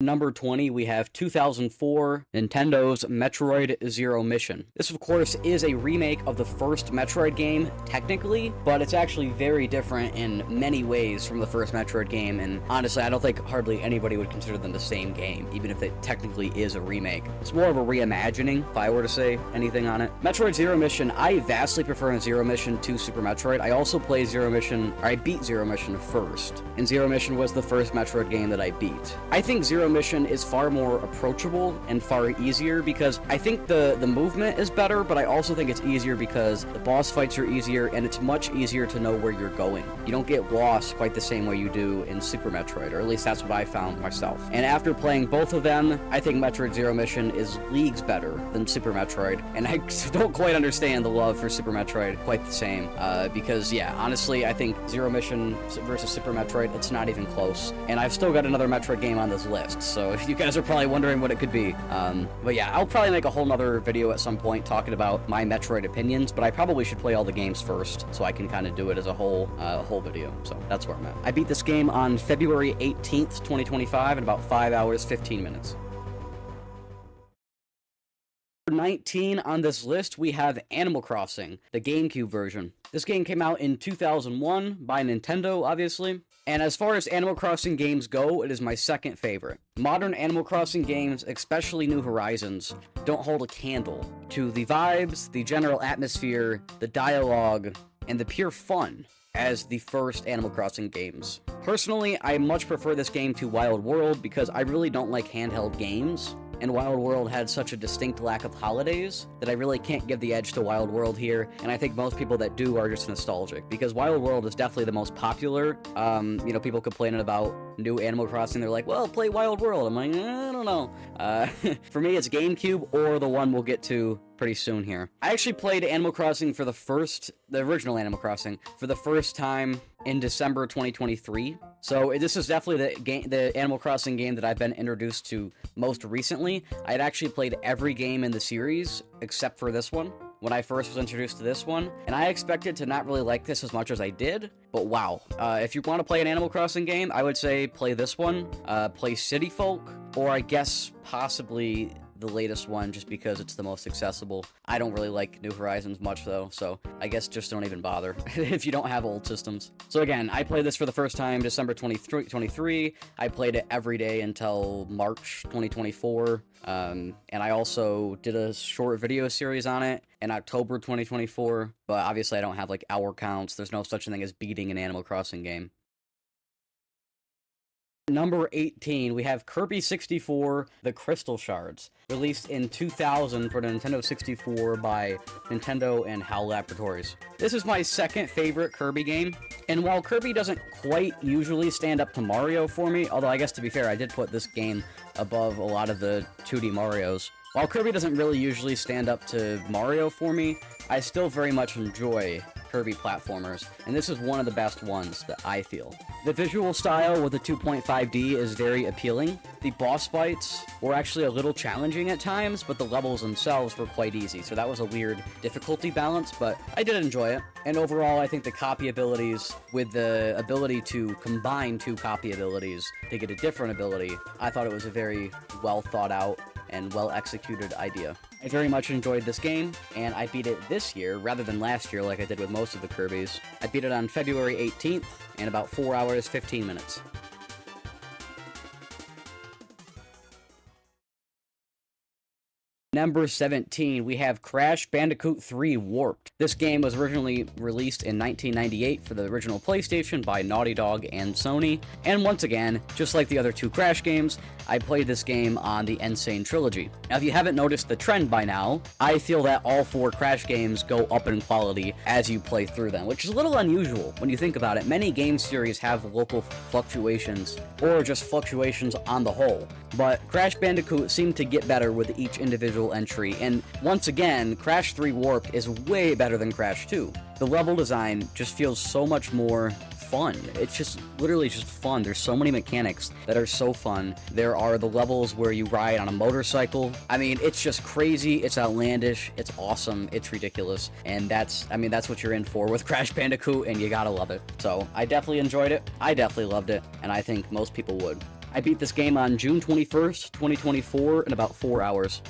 Number 20, we have 2004 Nintendo's Metroid Zero Mission. This, of course, is a remake of the first Metroid game, technically, but it's actually very different in many ways from the first Metroid game, and honestly, I don't think hardly anybody would consider them the same game, even if it technically is a remake. It's more of a reimagining, if I were to say anything on it. Metroid Zero Mission, I vastly prefer Zero Mission to Super Metroid. I also play Zero Mission, or I beat Zero Mission first, and Zero Mission was the first Metroid game that I beat. I think Zero Mission is far more approachable and far easier because I think the movement is better, but I also think it's easier because the boss fights are easier and it's much easier to know where you're going. You don't get lost quite the same way you do in Super Metroid, or at least that's what I found myself. And after playing both of them, I think Metroid Zero Mission is leagues better than Super Metroid, and I don't quite understand the love for Super Metroid quite the same, because yeah, honestly, I think Zero Mission versus Super Metroid, it's not even close. And I've still got another Metroid game on this list, so you guys are probably wondering what it could be. But yeah, I'll probably make a whole nother video at some point talking about my Metroid opinions, but I probably should play all the games first, so I can kind of do it as a whole video. So that's where I'm at. I beat this game on February 18th, 2025 in about 5 hours, 15 minutes. 19 on this list, we have Animal Crossing, the GameCube version. This game came out in 2001 by Nintendo, obviously. And as far as Animal Crossing games go, it is my second favorite. Modern Animal Crossing games, especially New Horizons, don't hold a candle to the vibes, the general atmosphere, the dialogue, and the pure fun as the first Animal Crossing games. Personally, I much prefer this game to Wild World because I really don't like handheld games. And Wild World had such a distinct lack of holidays that I really can't give the edge to Wild World here, and I think most people that do are just nostalgic, because Wild World is definitely the most popular. You know, people complaining about new Animal Crossing, they're like, well, play Wild World. I'm like, I don't know. For me, it's GameCube or the one we'll get to pretty soon here. I actually played Animal Crossing for the original Animal Crossing, for the first time in December 2023. So this is definitely the Animal Crossing game that I've been introduced to most recently. I had actually played every game in the series except for this one when I first was introduced to this one, and I expected to not really like this as much as I did, but wow. If you want to play an Animal Crossing game, I would say play this one, play City Folk, or I guess possibly the latest one, just because it's the most accessible. I don't really like New Horizons much though, so I guess just don't even bother if you don't have old systems. So again, I played this for the first time December 2023. I played it every day until March 2024, and I also did a short video series on it in October 2024, but obviously I don't have like hour counts. There's no such thing as beating an Animal Crossing game. Number 18, we have Kirby 64, The Crystal Shards, released in 2000 for the Nintendo 64 by Nintendo and HAL Laboratories. This is my second favorite Kirby game, and while Kirby doesn't quite usually stand up to Mario for me, although I guess to be fair, I did put this game above a lot of the 2D Marios. While Kirby doesn't really usually stand up to Mario for me, I still very much enjoy Kirby platformers, and this is one of the best ones that I feel. The visual style with the 2.5D is very appealing. The boss fights were actually a little challenging at times, but the levels themselves were quite easy, so that was a weird difficulty balance, but I did enjoy it. And overall, I think the copy abilities, with the ability to combine two copy abilities to get a different ability, I thought it was a very well thought out and well-executed idea. I very much enjoyed this game, and I beat it this year rather than last year like I did with most of the Kirbys. I beat it on February 18th in about 4 hours, 15 minutes. Number 17, we have Crash Bandicoot 3 Warped. This game was originally released in 1998 for the original PlayStation by Naughty Dog and Sony. And once again, just like the other two Crash games, I played this game on the Insane Trilogy. Now, if you haven't noticed the trend by now, I feel that all 4 Crash games go up in quality as you play through them, which is a little unusual when you think about it. Many game series have local fluctuations, or just fluctuations on the whole. But Crash Bandicoot seemed to get better with each individual entry, and once again, Crash 3 Warped is way better than Crash 2. The level design just feels so much more fun. It's just literally just fun. There's so many mechanics that are so fun. There are the levels where you ride on a motorcycle. I mean, it's just crazy. It's outlandish. It's awesome. It's ridiculous. And that's what you're in for with Crash Bandicoot, and you gotta love it. So I definitely enjoyed it. I definitely loved it, and I think most people would. I beat this game on June 21st, 2024 in about 4 hours.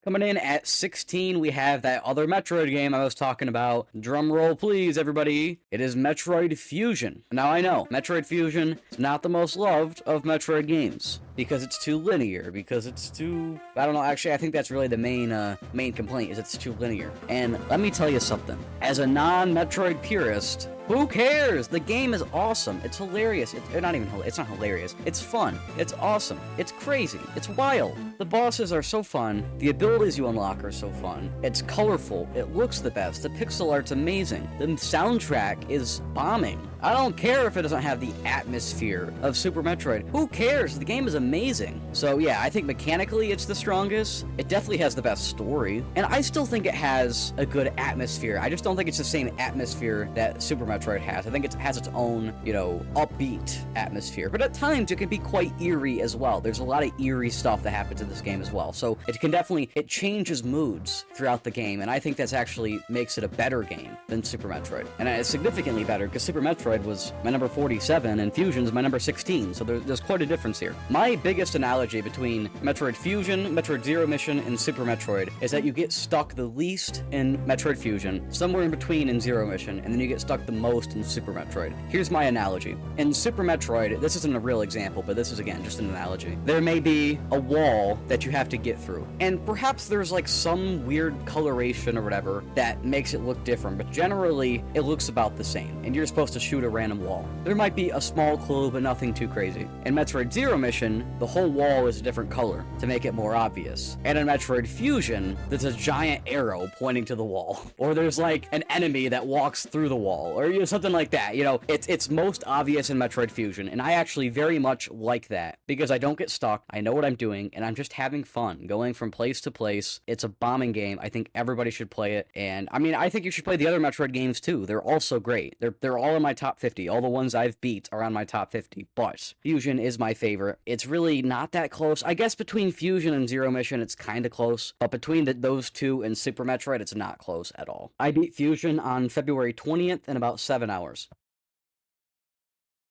Coming in at 16, we have that other Metroid game I was talking about. Drum roll, please, everybody. It is Metroid Fusion. Now, I know, Metroid Fusion is not the most loved of Metroid games, because it's too linear, because it's too... I don't know, actually, I think that's really the main complaint, is it's too linear. And let me tell you something. As a non-Metroid purist, who cares? The game is awesome. It's hilarious. It's not hilarious. It's fun. It's awesome. It's crazy. It's wild. The bosses are so fun. The abilities you unlock are so fun. It's colorful. It looks the best. The pixel art's amazing. The soundtrack is bombing. I don't care if it doesn't have the atmosphere of Super Metroid. Who cares? The game is amazing. So yeah, I think mechanically it's the strongest. It definitely has the best story. And I still think it has a good atmosphere. I just don't think it's the same atmosphere that Super Metroid has. I think it has its own, upbeat atmosphere. But at times it can be quite eerie as well. There's a lot of eerie stuff that happens in this game as well. So it changes moods throughout the game. And I think that's actually makes it a better game than Super Metroid. And it's significantly better because Super Metroid was my number 47 and Fusion's my number 16, so there's quite a difference here. My biggest analogy between Metroid Fusion, Metroid Zero Mission, and Super Metroid is that you get stuck the least in Metroid Fusion, somewhere in between in Zero Mission, and then you get stuck the most in Super Metroid. Here's my analogy. In Super Metroid, this isn't a real example, but this is again just an analogy. There may be a wall that you have to get through, and perhaps there's like some weird coloration or whatever that makes it look different, but generally it looks about the same, and you're supposed to shoot a random wall. There might be a small clue, but nothing too crazy. In Metroid Zero Mission, the whole wall is a different color to make it more obvious. And in Metroid Fusion, there's a giant arrow pointing to the wall. Or there's like an enemy that walks through the wall, or something like that. It's most obvious in Metroid Fusion, and I actually very much like that, because I don't get stuck, I know what I'm doing, and I'm just having fun going from place to place. It's a bombing game. I think everybody should play it, and I think you should play the other Metroid games too. They're also great. They're all in my top 50. All the ones I've beat are on my top 50, but Fusion is my favorite. It's really not that close. I guess between Fusion and Zero Mission, it's kind of close, but between those two and Super Metroid, it's not close at all. I beat Fusion on February 20th in about 7 hours.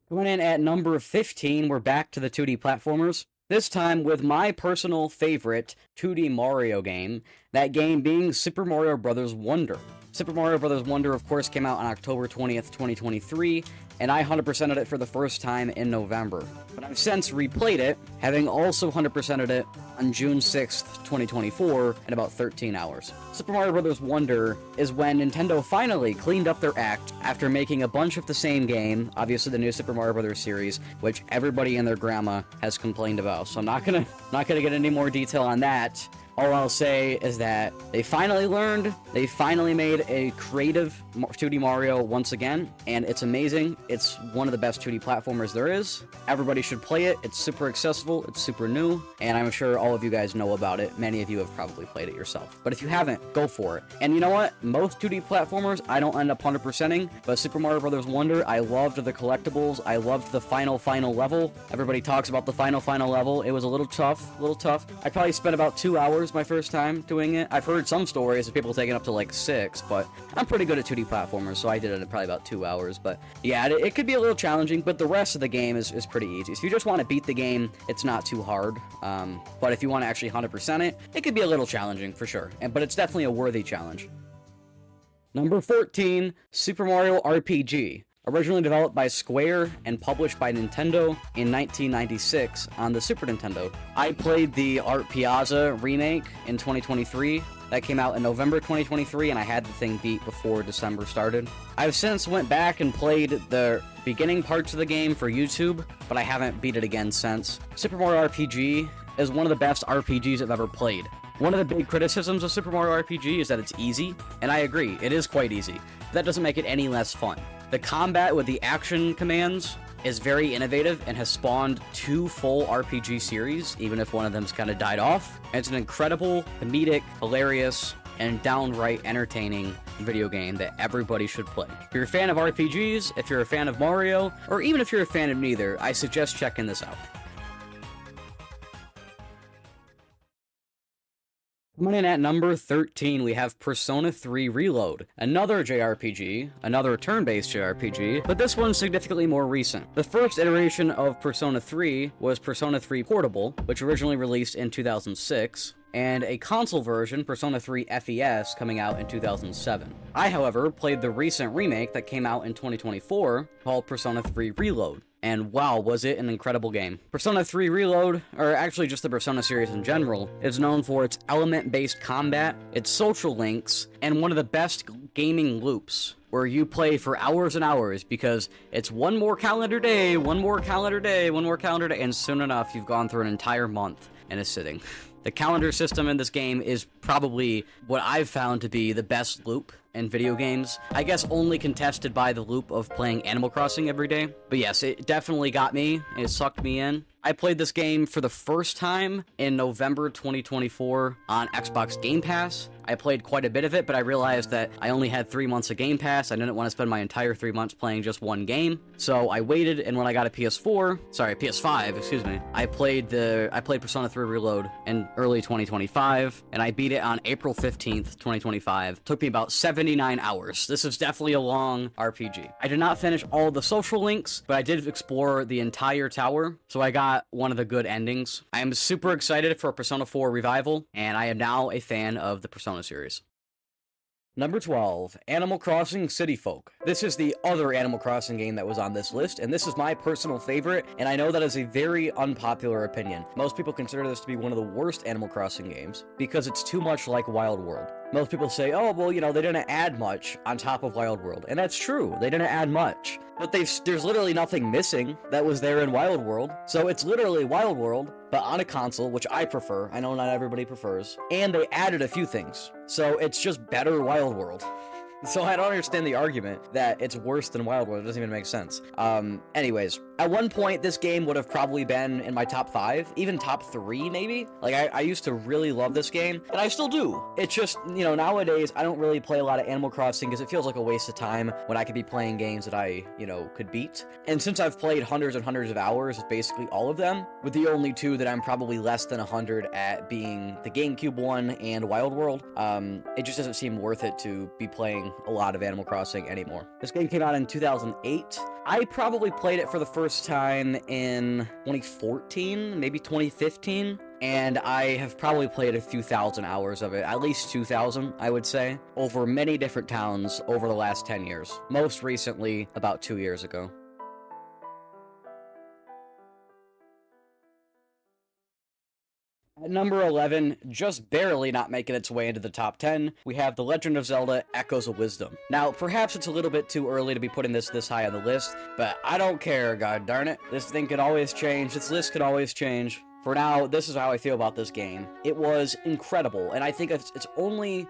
Going in at number 15, we're back to the 2D platformers. This time with my personal favorite 2D Mario game, that game being Super Mario Bros. Wonder. Super Mario Bros. Wonder, of course, came out on October 20th, 2023, and I 100%ed it for the first time in November. But I've since replayed it, having also 100%ed it on June 6th, 2024, in about 13 hours. Super Mario Bros. Wonder is when Nintendo finally cleaned up their act after making a bunch of the same game, obviously the new Super Mario Bros. Series, which everybody and their grandma has complained about. So I'm not gonna get any more detail on that. All I'll say is that they finally learned, they finally made a creative 2D Mario once again, and it's amazing. It's one of the best 2D platformers there is. Everybody should play it. It's super accessible, it's super new, and I'm sure all of you guys know about it. Many of you have probably played it yourself. But if you haven't, go for it. And you know what? Most 2D platformers, I don't end up 100%ing, but Super Mario Bros. Wonder, I loved the collectibles, I loved the final level. Everybody talks about the final level. It was a little tough. I probably spent about 2 hours my first time doing it. I've heard some stories of people taking up to like 6, but I'm pretty good at 2D platformers, so I did it in probably about 2 hours. But yeah, it could be a little challenging, but the rest of the game is pretty easy. So if you just want to beat the game, it's not too hard. But if you want to actually 100% it, it could be a little challenging for sure. But it's definitely a worthy challenge. Number 14, Super Mario RPG. Originally developed by Square and published by Nintendo in 1996 on the Super Nintendo. I played the Art Piazza remake in 2023. That came out in November 2023, and I had the thing beat before December started. I've since went back and played the beginning parts of the game for YouTube, but I haven't beat it again since. Super Mario RPG is one of the best RPGs I've ever played. One of the big criticisms of Super Mario RPG is that it's easy, and I agree, it is quite easy. But that doesn't make it any less fun. The combat with the action commands is very innovative and has spawned 2 full RPG series, even if one of them's kind of died off. And it's an incredible, comedic, hilarious, and downright entertaining video game that everybody should play. If you're a fan of RPGs, if you're a fan of Mario, or even if you're a fan of neither, I suggest checking this out. Coming in at number 13, we have Persona 3 Reload, another JRPG, another turn-based JRPG, but this one's significantly more recent. The first iteration of Persona 3 was Persona 3 Portable, which originally released in 2006, and a console version, Persona 3 FES, coming out in 2007. I, however, played the recent remake that came out in 2024, called Persona 3 Reload. And wow, was it an incredible game. Persona 3 Reload, or actually just the Persona series in general, is known for its element-based combat, its social links, and one of the best gaming loops, where you play for hours and hours, because it's one more calendar day, one more calendar day, one more calendar day, and soon enough, you've gone through an entire month in a sitting. The calendar system in this game is probably what I've found to be the best loop in video games. I guess only contested by the loop of playing Animal Crossing every day. But yes, it definitely got me. It sucked me in. I played this game for the first time in November 2024 on Xbox Game Pass. I played quite a bit of it, but I realized that I only had 3 months of Game Pass. I didn't want to spend my entire 3 months playing just one game. So I waited, and when I got a PS5, excuse me, I played Persona 3 Reload in early 2025, and I beat it on April 15th, 2025. Took me about 79 hours. This is definitely a long RPG. I did not finish all the social links, but I did explore the entire tower, so I got one of the good endings. I am super excited for Persona 4 Revival, and I am now a fan of the Persona series. Number 12, Animal Crossing City Folk. This is the other Animal Crossing game that was on this list, and this is my personal favorite, and I know that is a very unpopular opinion. Most people consider this to be one of the worst Animal Crossing games, because it's too much like Wild World. Most people say, oh, well, you know, they didn't add much on top of Wild World, and that's true, they didn't add much. But there's literally nothing missing that was there in Wild World, so it's literally Wild World, but on a console, which I prefer. I know not everybody prefers. And they added a few things, so it's just better Wild World. So I don't understand the argument that it's worse than Wild World. It doesn't even make sense. Anyways, at one point, this game would have probably been in my top 5, even top 3, maybe. Like, I used to really love this game, and I still do. It's just, you know, nowadays, I don't really play a lot of Animal Crossing because it feels like a waste of time when I could be playing games that I, you know, could beat. And since I've played hundreds and hundreds of hours, basically all of them, with the only 2 that I'm probably less than 100 at being the GameCube one and Wild World, it just doesn't seem worth it to be playing a lot of Animal Crossing anymore. This game came out in 2008. I probably played it for the first time in 2014, maybe 2015, and I have probably played a few thousand hours of it, at least 2,000, I would say, over many different towns over the last 10 years. Most recently, about 2 years ago. At number 11, just barely not making its way into the top 10, we have The Legend of Zelda Echoes of Wisdom. Now, perhaps it's a little bit too early to be putting this high on the list, but I don't care, god darn it. This thing can always change, this list can always change. For now, this is how I feel about this game. It was incredible, and I think I've only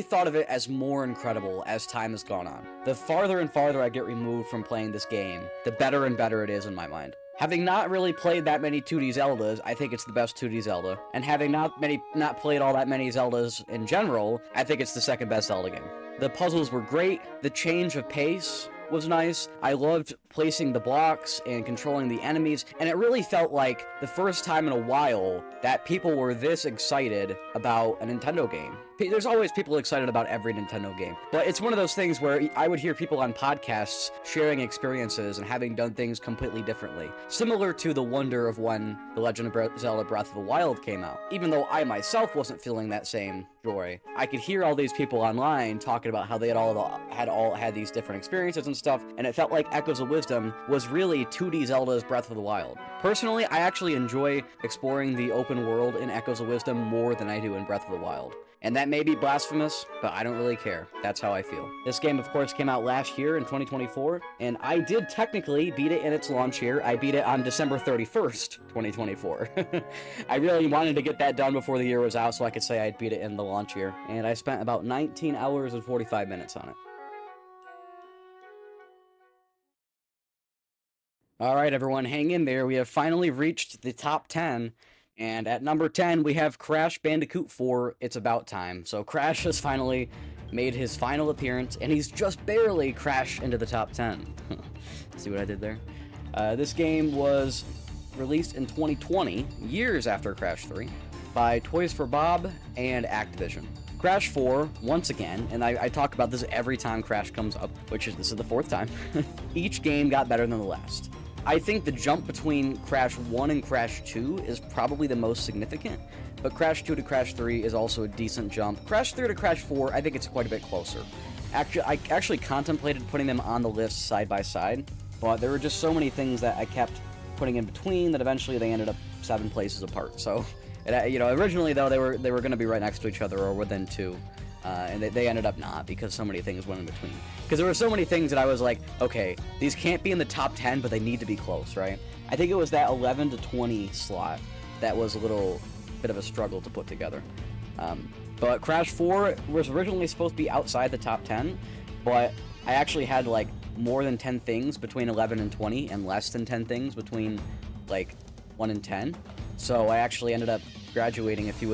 thought of it as more incredible as time has gone on. The farther and farther I get removed from playing this game, the better and better it is in my mind. Having not really played that many 2D Zeldas, I think it's the best 2D Zelda. And having not played all that many Zeldas in general, I think it's the second best Zelda game. The puzzles were great, the change of pace was nice, I loved placing the blocks and controlling the enemies, and it really felt like the first time in a while that people were this excited about a Nintendo game. There's always people excited about every Nintendo game, but it's one of those things where I would hear people on podcasts sharing experiences and having done things completely differently, similar to the wonder of when The Legend of Zelda Breath of the Wild came out. Even though I myself wasn't feeling that same joy, I could hear all these people online talking about how they had had these different experiences and stuff, and it felt like Echoes of Wisdom was really 2D Zelda's Breath of the Wild. Personally, I actually enjoy exploring the open world in Echoes of Wisdom more than I do in Breath of the Wild. And that may be blasphemous, but I don't really care. That's how I feel. This game, of course, came out last year in 2024, and I did technically beat it in its launch year. I beat it on December 31st, 2024. I really wanted to get that done before the year was out so I could say I'd beat it in the launch year, and I spent about 19 hours and 45 minutes on it. Alright, everyone, hang in there. We have finally reached the top 10. And at number 10, we have Crash Bandicoot 4, It's About Time. So Crash has finally made his final appearance, and he's just barely crashed into the top 10. See what I did there? This game was released in 2020, years after Crash 3, by Toys for Bob and Activision. Crash 4, once again, and I talk about this every time Crash comes up, this is the 4th time, each game got better than the last. I think the jump between Crash 1 and Crash 2 is probably the most significant, but Crash 2 to Crash 3 is also a decent jump. Crash 3 to Crash 4, I think it's quite a bit closer. I actually contemplated putting them on the list side by side, but there were just so many things that I kept putting in between that eventually they ended up 7 places apart. So, originally though they were going to be right next to each other or within 2. And they ended up not, because so many things went in between. Because there were so many things that I was like, okay, these can't be in the top 10, but they need to be close, right? I think it was that 11 to 20 slot that was a little bit of a struggle to put together. But Crash 4 was originally supposed to be outside the top 10, but I actually had, like, more than 10 things between 11 and 20, and less than 10 things between, like, 1 and 10. So I actually ended up graduating a few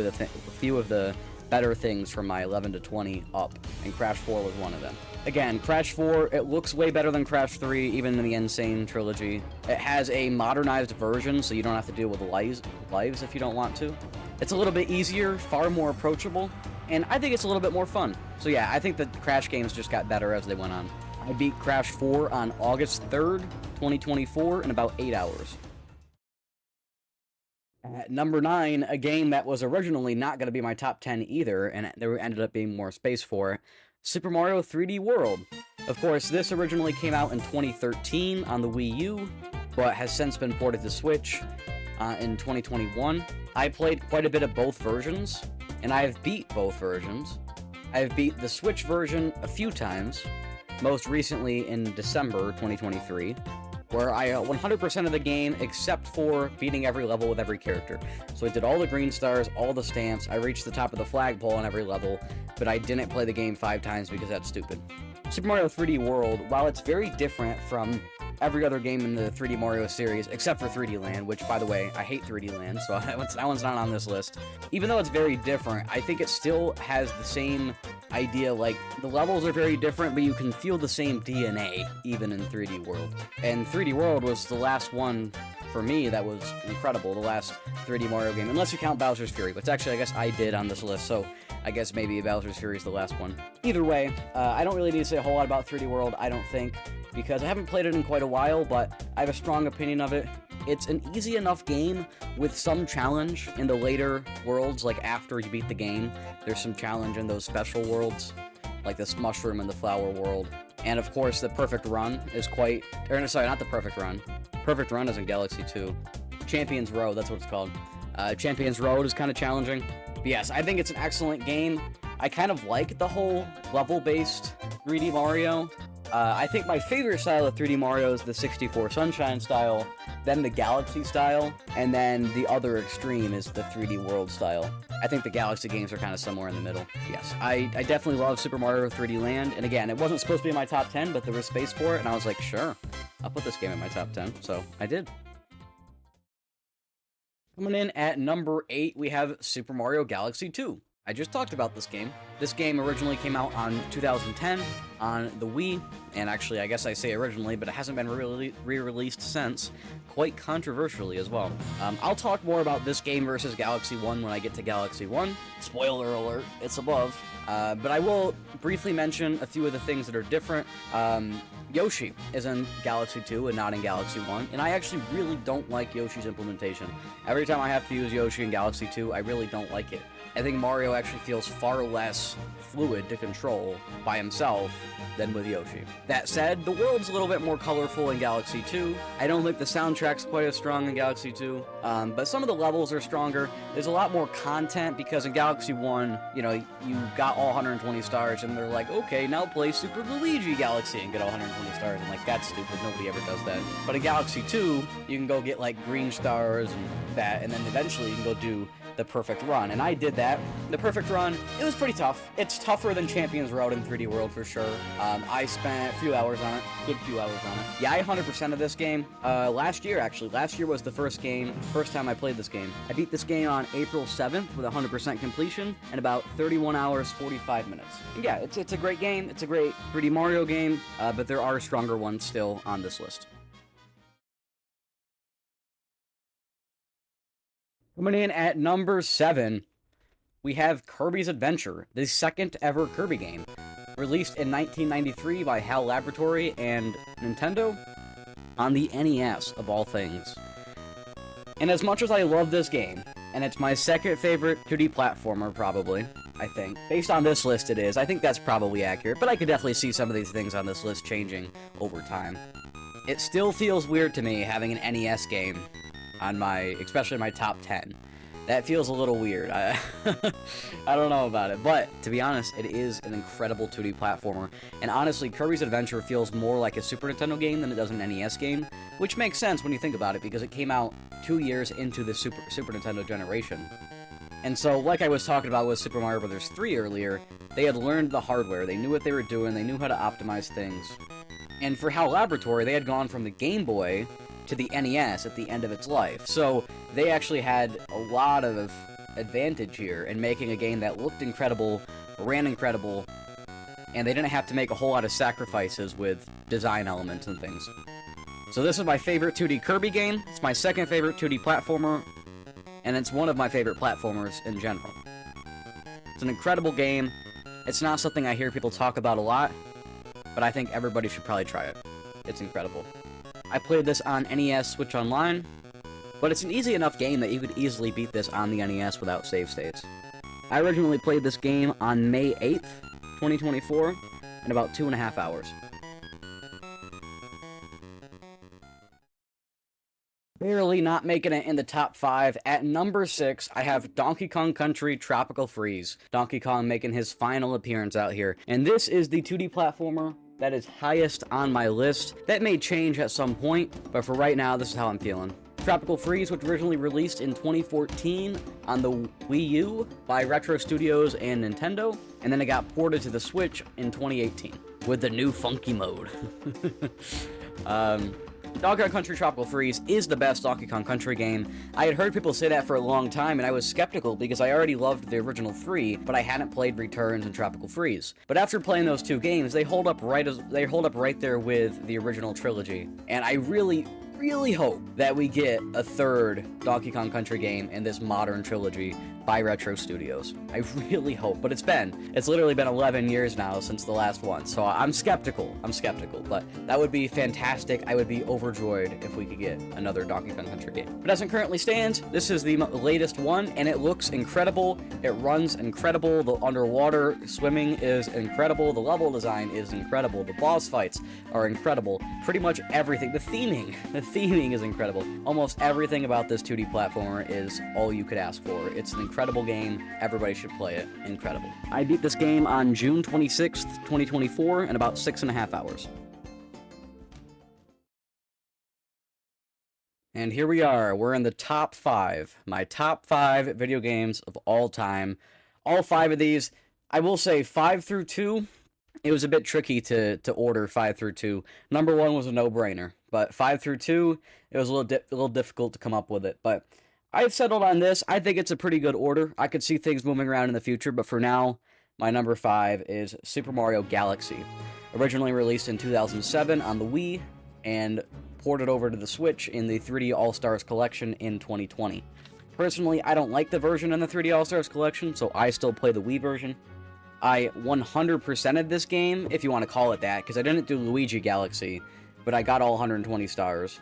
of the better things from my 11 to 20 up, and Crash 4 was one of them. Again, Crash 4, it looks way better than Crash 3, even in the Insane trilogy. It has a modernized version, so you don't have to deal with lives if you don't want to. It's a little bit easier, far more approachable, and I think it's a little bit more fun. So yeah, I think the Crash games just got better as they went on. I beat Crash 4 on August 3rd, 2024, in about 8 hours. At number 9, a game that was originally not going to be my top 10 either, and there ended up being more space for, Super Mario 3D World. Of course, this originally came out in 2013 on the Wii U, but has since been ported to Switch in 2021. I played quite a bit of both versions, and I have beat both versions. I have beat the Switch version a few times, most recently in December 2023. Where I 100% of the game except for beating every level with every character. So I did all the green stars, all the stamps, I reached the top of the flagpole on every level, but I didn't play the game 5 times because that's stupid. Super Mario 3D World, while it's very different from every other game in the 3D Mario series, except for 3D Land, which, by the way, I hate 3D Land, so that one's not on this list. Even though it's very different, I think it still has the same idea, like, the levels are very different, but you can feel the same DNA, even in 3D World. And 3D World was the last one, for me, that was incredible, the last 3D Mario game, unless you count Bowser's Fury, which actually I guess I did on this list, so I guess maybe Bowser's Fury is the last one. Either way, I don't really need to say a whole lot about 3D World, I don't think, because I haven't played it in quite a while, but I have a strong opinion of it. It's an easy enough game with some challenge in the later worlds, like after you beat the game. There's some challenge in those special worlds, like this mushroom and the flower world. And of course, the perfect run is sorry, not the perfect run. Perfect run is in Galaxy 2. Champions Road, that's what it's called. Champions Road is kind of challenging. But yes, I think it's an excellent game. I kind of like the whole level-based 3D Mario. I think my favorite style of 3D Mario is the 64 Sunshine style, then the Galaxy style, and then the other extreme is the 3D World style. I think the Galaxy games are kind of somewhere in the middle. Yes, I definitely love Super Mario 3D Land, and again, it wasn't supposed to be in my top 10, but there was space for it, and I was like, sure, I'll put this game in my top 10, so I did. Coming in at number 8, we have Super Mario Galaxy 2. I just talked about this game. This game originally came out on 2010 on the Wii, and actually, I guess I say originally, but it hasn't been re-released since, quite controversially as well. I'll talk more about this game versus Galaxy 1 when I get to Galaxy 1. Spoiler alert, it's above. But I will briefly mention a few of the things that are different. Yoshi is in Galaxy 2 and not in Galaxy 1, and I actually really don't like Yoshi's implementation. Every time I have to use Yoshi in Galaxy 2, I really don't like it. I think Mario actually feels far less fluid to control by himself than with Yoshi. That said, the world's a little bit more colorful in Galaxy 2. I don't think the soundtrack's quite as strong in Galaxy 2, but some of the levels are stronger. There's a lot more content because in Galaxy 1, you know, you got all 120 stars and they're like, okay, now play Super Luigi Galaxy and get all 120 stars. And like, that's stupid. Nobody ever does that. But in Galaxy 2, you can go get like green stars and that, and then eventually you can go do the perfect run, and I did that. The perfect run, it was pretty tough. It's tougher than Champions Road in 3D World for sure. I spent a few hours on it, good few hours on it. Yeah, I 100% of this game last year, actually. Last year was the first time I played this game. I beat this game on April 7th with 100% completion and about 31 hours, 45 minutes. And yeah, it's a great game. It's a great 3D Mario game, but there are stronger ones still on this list. Coming in at number 7, we have Kirby's Adventure, the second ever Kirby game. Released in 1993 by HAL Laboratory and Nintendo on the NES, of all things. And as much as I love this game, and it's my second favorite 2D platformer, probably, I think. Based on this list it is. I think that's probably accurate, but I could definitely see some of these things on this list changing over time. It still feels weird to me having an NES game on especially my top 10. That feels a little weird. I don't know about it, but to be honest, it is an incredible 2D platformer, and honestly, Kirby's Adventure feels more like a Super Nintendo game than it does an NES game, which makes sense when you think about it, because it came out 2 years into the Super Nintendo generation. And so, like I was talking about with Super Mario Bros. 3 earlier, they had learned the hardware, they knew what they were doing, they knew how to optimize things. And for HAL Laboratory, they had gone from the Game Boy to the NES at the end of its life. So they actually had a lot of advantage here in making a game that looked incredible, ran incredible, and they didn't have to make a whole lot of sacrifices with design elements and things. So this is my favorite 2D Kirby game, it's my second favorite 2D platformer, and it's one of my favorite platformers in general. It's an incredible game. It's not something I hear people talk about a lot, but I think everybody should probably try it. It's incredible. I played this on NES Switch Online, but it's an easy enough game that you could easily beat this on the NES without save states. I originally played this game on May 8th, 2024, in about 2.5 hours. Barely not making it in the top 5. At number 6, I have Donkey Kong Country Tropical Freeze. Donkey Kong making his final appearance out here. And this is the 2D platformer that is highest on my list. That may change at some point, but for right now, this is how I'm feeling. Tropical Freeze, which originally released in 2014 on the Wii U by Retro Studios and Nintendo, and then it got ported to the Switch in 2018 with the new funky mode. Donkey Kong Country Tropical Freeze is the best Donkey Kong Country game. I had heard people say that for a long time, and I was skeptical because I already loved the original 3, but I hadn't played Returns and Tropical Freeze. But after playing those two games, they hold up right there with the original trilogy, and I really hope that we get a third Donkey Kong Country game in this modern trilogy by Retro Studios. I really hope, but it's literally been 11 years now since the last one, so I'm skeptical, but that would be fantastic. I would be overjoyed if we could get another Donkey Kong Country game. But as it currently stands, this is the latest one, and it looks incredible, it runs incredible, the underwater swimming is incredible, the level design is incredible, the boss fights are incredible, pretty much everything, the theming is incredible. Almost everything about this 2D platformer is all you could ask for. It's an incredible game. Everybody should play it. Incredible. I beat this game on June 26th, 2024 in about 6.5 hours. And here we are. We're in the top 5. My top 5 video games of all time. All 5 of these, I will say 5 through 2, it was a bit tricky to order 5 through 2. Number 1 was a no-brainer, but 5 through 2, it was a little difficult to come up with it. But I've settled on this. I think it's a pretty good order. I could see things moving around in the future, but for now, my number 5 is Super Mario Galaxy. Originally released in 2007 on the Wii, and ported over to the Switch in the 3D All-Stars Collection in 2020. Personally, I don't like the version in the 3D All-Stars Collection, so I still play the Wii version. I 100%ed this game, if you want to call it that, because I didn't do Luigi Galaxy, but I got all 120 stars.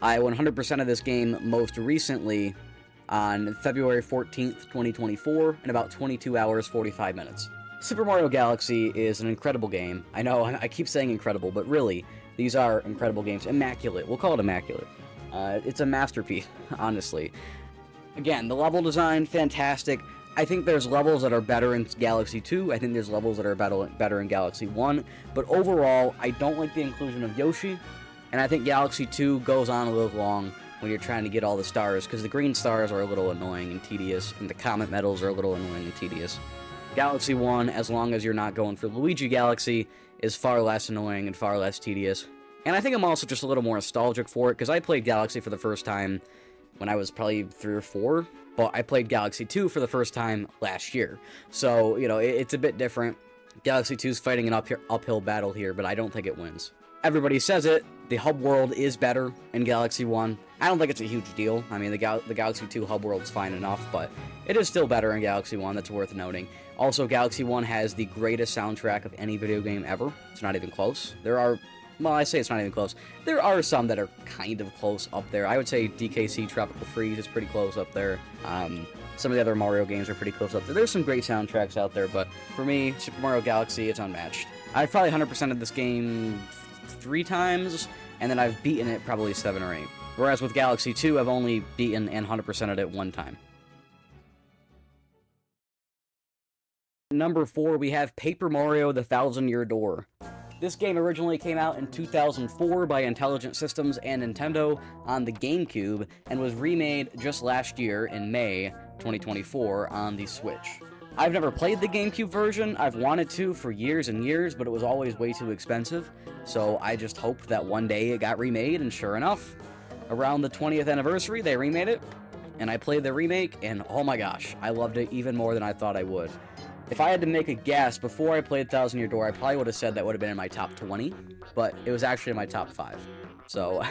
I 100%ed this game most recently on February 14th, 2024, in about 22 hours, 45 minutes. Super Mario Galaxy is an incredible game. I know, I keep saying incredible, but really, these are incredible games. Immaculate. We'll call it immaculate. It's a masterpiece, honestly. Again, the level design, fantastic. I think there's levels that are better in Galaxy 2. I think there's levels that are better in Galaxy 1. But overall, I don't like the inclusion of Yoshi. And I think Galaxy 2 goes on a little long when you're trying to get all the stars, because the green stars are a little annoying and tedious, and the comet medals are a little annoying and tedious. Galaxy 1, as long as you're not going for Luigi Galaxy, is far less annoying and far less tedious. And I think I'm also just a little more nostalgic for it, because I played Galaxy for the first time when I was probably 3 or 4, but I played Galaxy 2 for the first time last year. So, you know, it's a bit different. Galaxy 2's fighting an uphill battle here, but I don't think it wins. Everybody says it, the hub world is better in Galaxy 1. I don't think it's a huge deal. I mean, the Galaxy 2 hub world's fine enough, but it is still better in Galaxy 1, that's worth noting. Also, Galaxy 1 has the greatest soundtrack of any video game ever. It's not even close. Well, I say it's not even close. There are some that are kind of close up there. I would say DKC Tropical Freeze is pretty close up there. Some of the other Mario games are pretty close up there. There's some great soundtracks out there, but for me, Super Mario Galaxy, it's unmatched. I've probably 100%ed this game 3 times, and then I've beaten it probably 7 or 8. Whereas with Galaxy 2, I've only beaten and 100%ed it 1 time. Number 4, we have Paper Mario: The Thousand-Year Door. This game originally came out in 2004 by Intelligent Systems and Nintendo on the GameCube, and was remade just last year in May 2024 on the Switch. I've never played the GameCube version. I've wanted to for years and years, but it was always way too expensive, so I just hoped that one day it got remade, and sure enough, around the 20th anniversary, they remade it, and I played the remake, and oh my gosh, I loved it even more than I thought I would. If I had to make a guess, before I played Thousand Year Door, I probably would have said that would have been in my top 20, but it was actually in my top 5. So,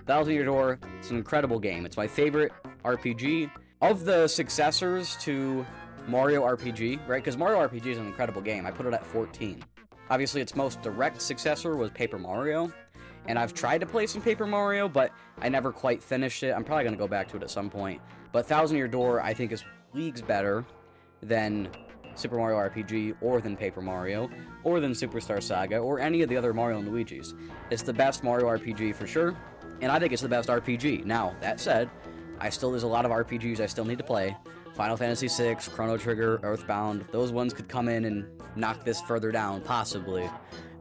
Thousand Year Door, it's an incredible game. It's my favorite RPG. Of the successors to Mario RPG, right? Because Mario RPG is an incredible game. I put it at 14. Obviously, its most direct successor was Paper Mario, and I've tried to play some Paper Mario, but I never quite finished it. I'm probably going to go back to it at some point. But Thousand Year Door, I think, is leagues better than Super Mario RPG, or than Paper Mario, or than Superstar Saga, or any of the other Mario and Luigi's. It's the best Mario RPG for sure, and I think it's the best RPG. Now, that said, there's a lot of RPGs I still need to play. Final Fantasy VI, Chrono Trigger, Earthbound, those ones could come in and knock this further down, possibly.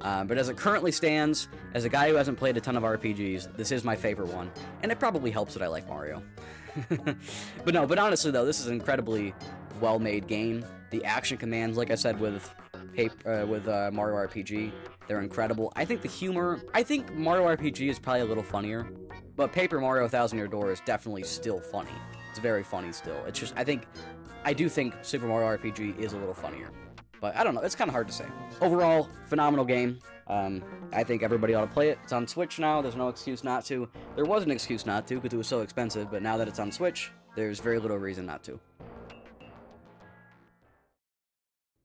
But as it currently stands, as a guy who hasn't played a ton of RPGs, this is my favorite one, and it probably helps that I like Mario. But honestly though, this is an incredibly well-made game. The action commands, like I said with Mario RPG, they're incredible. I think Mario RPG is probably a little funnier, but Paper Mario: Thousand Year Door is definitely still funny. It's very funny still. It's just, I do think Super Mario RPG is a little funnier. But I don't know, it's kind of hard to say. Overall, phenomenal game. I think everybody ought to play it. It's on Switch now, there's no excuse not to. There was an excuse not to, because it was so expensive, but now that it's on Switch, there's very little reason not to.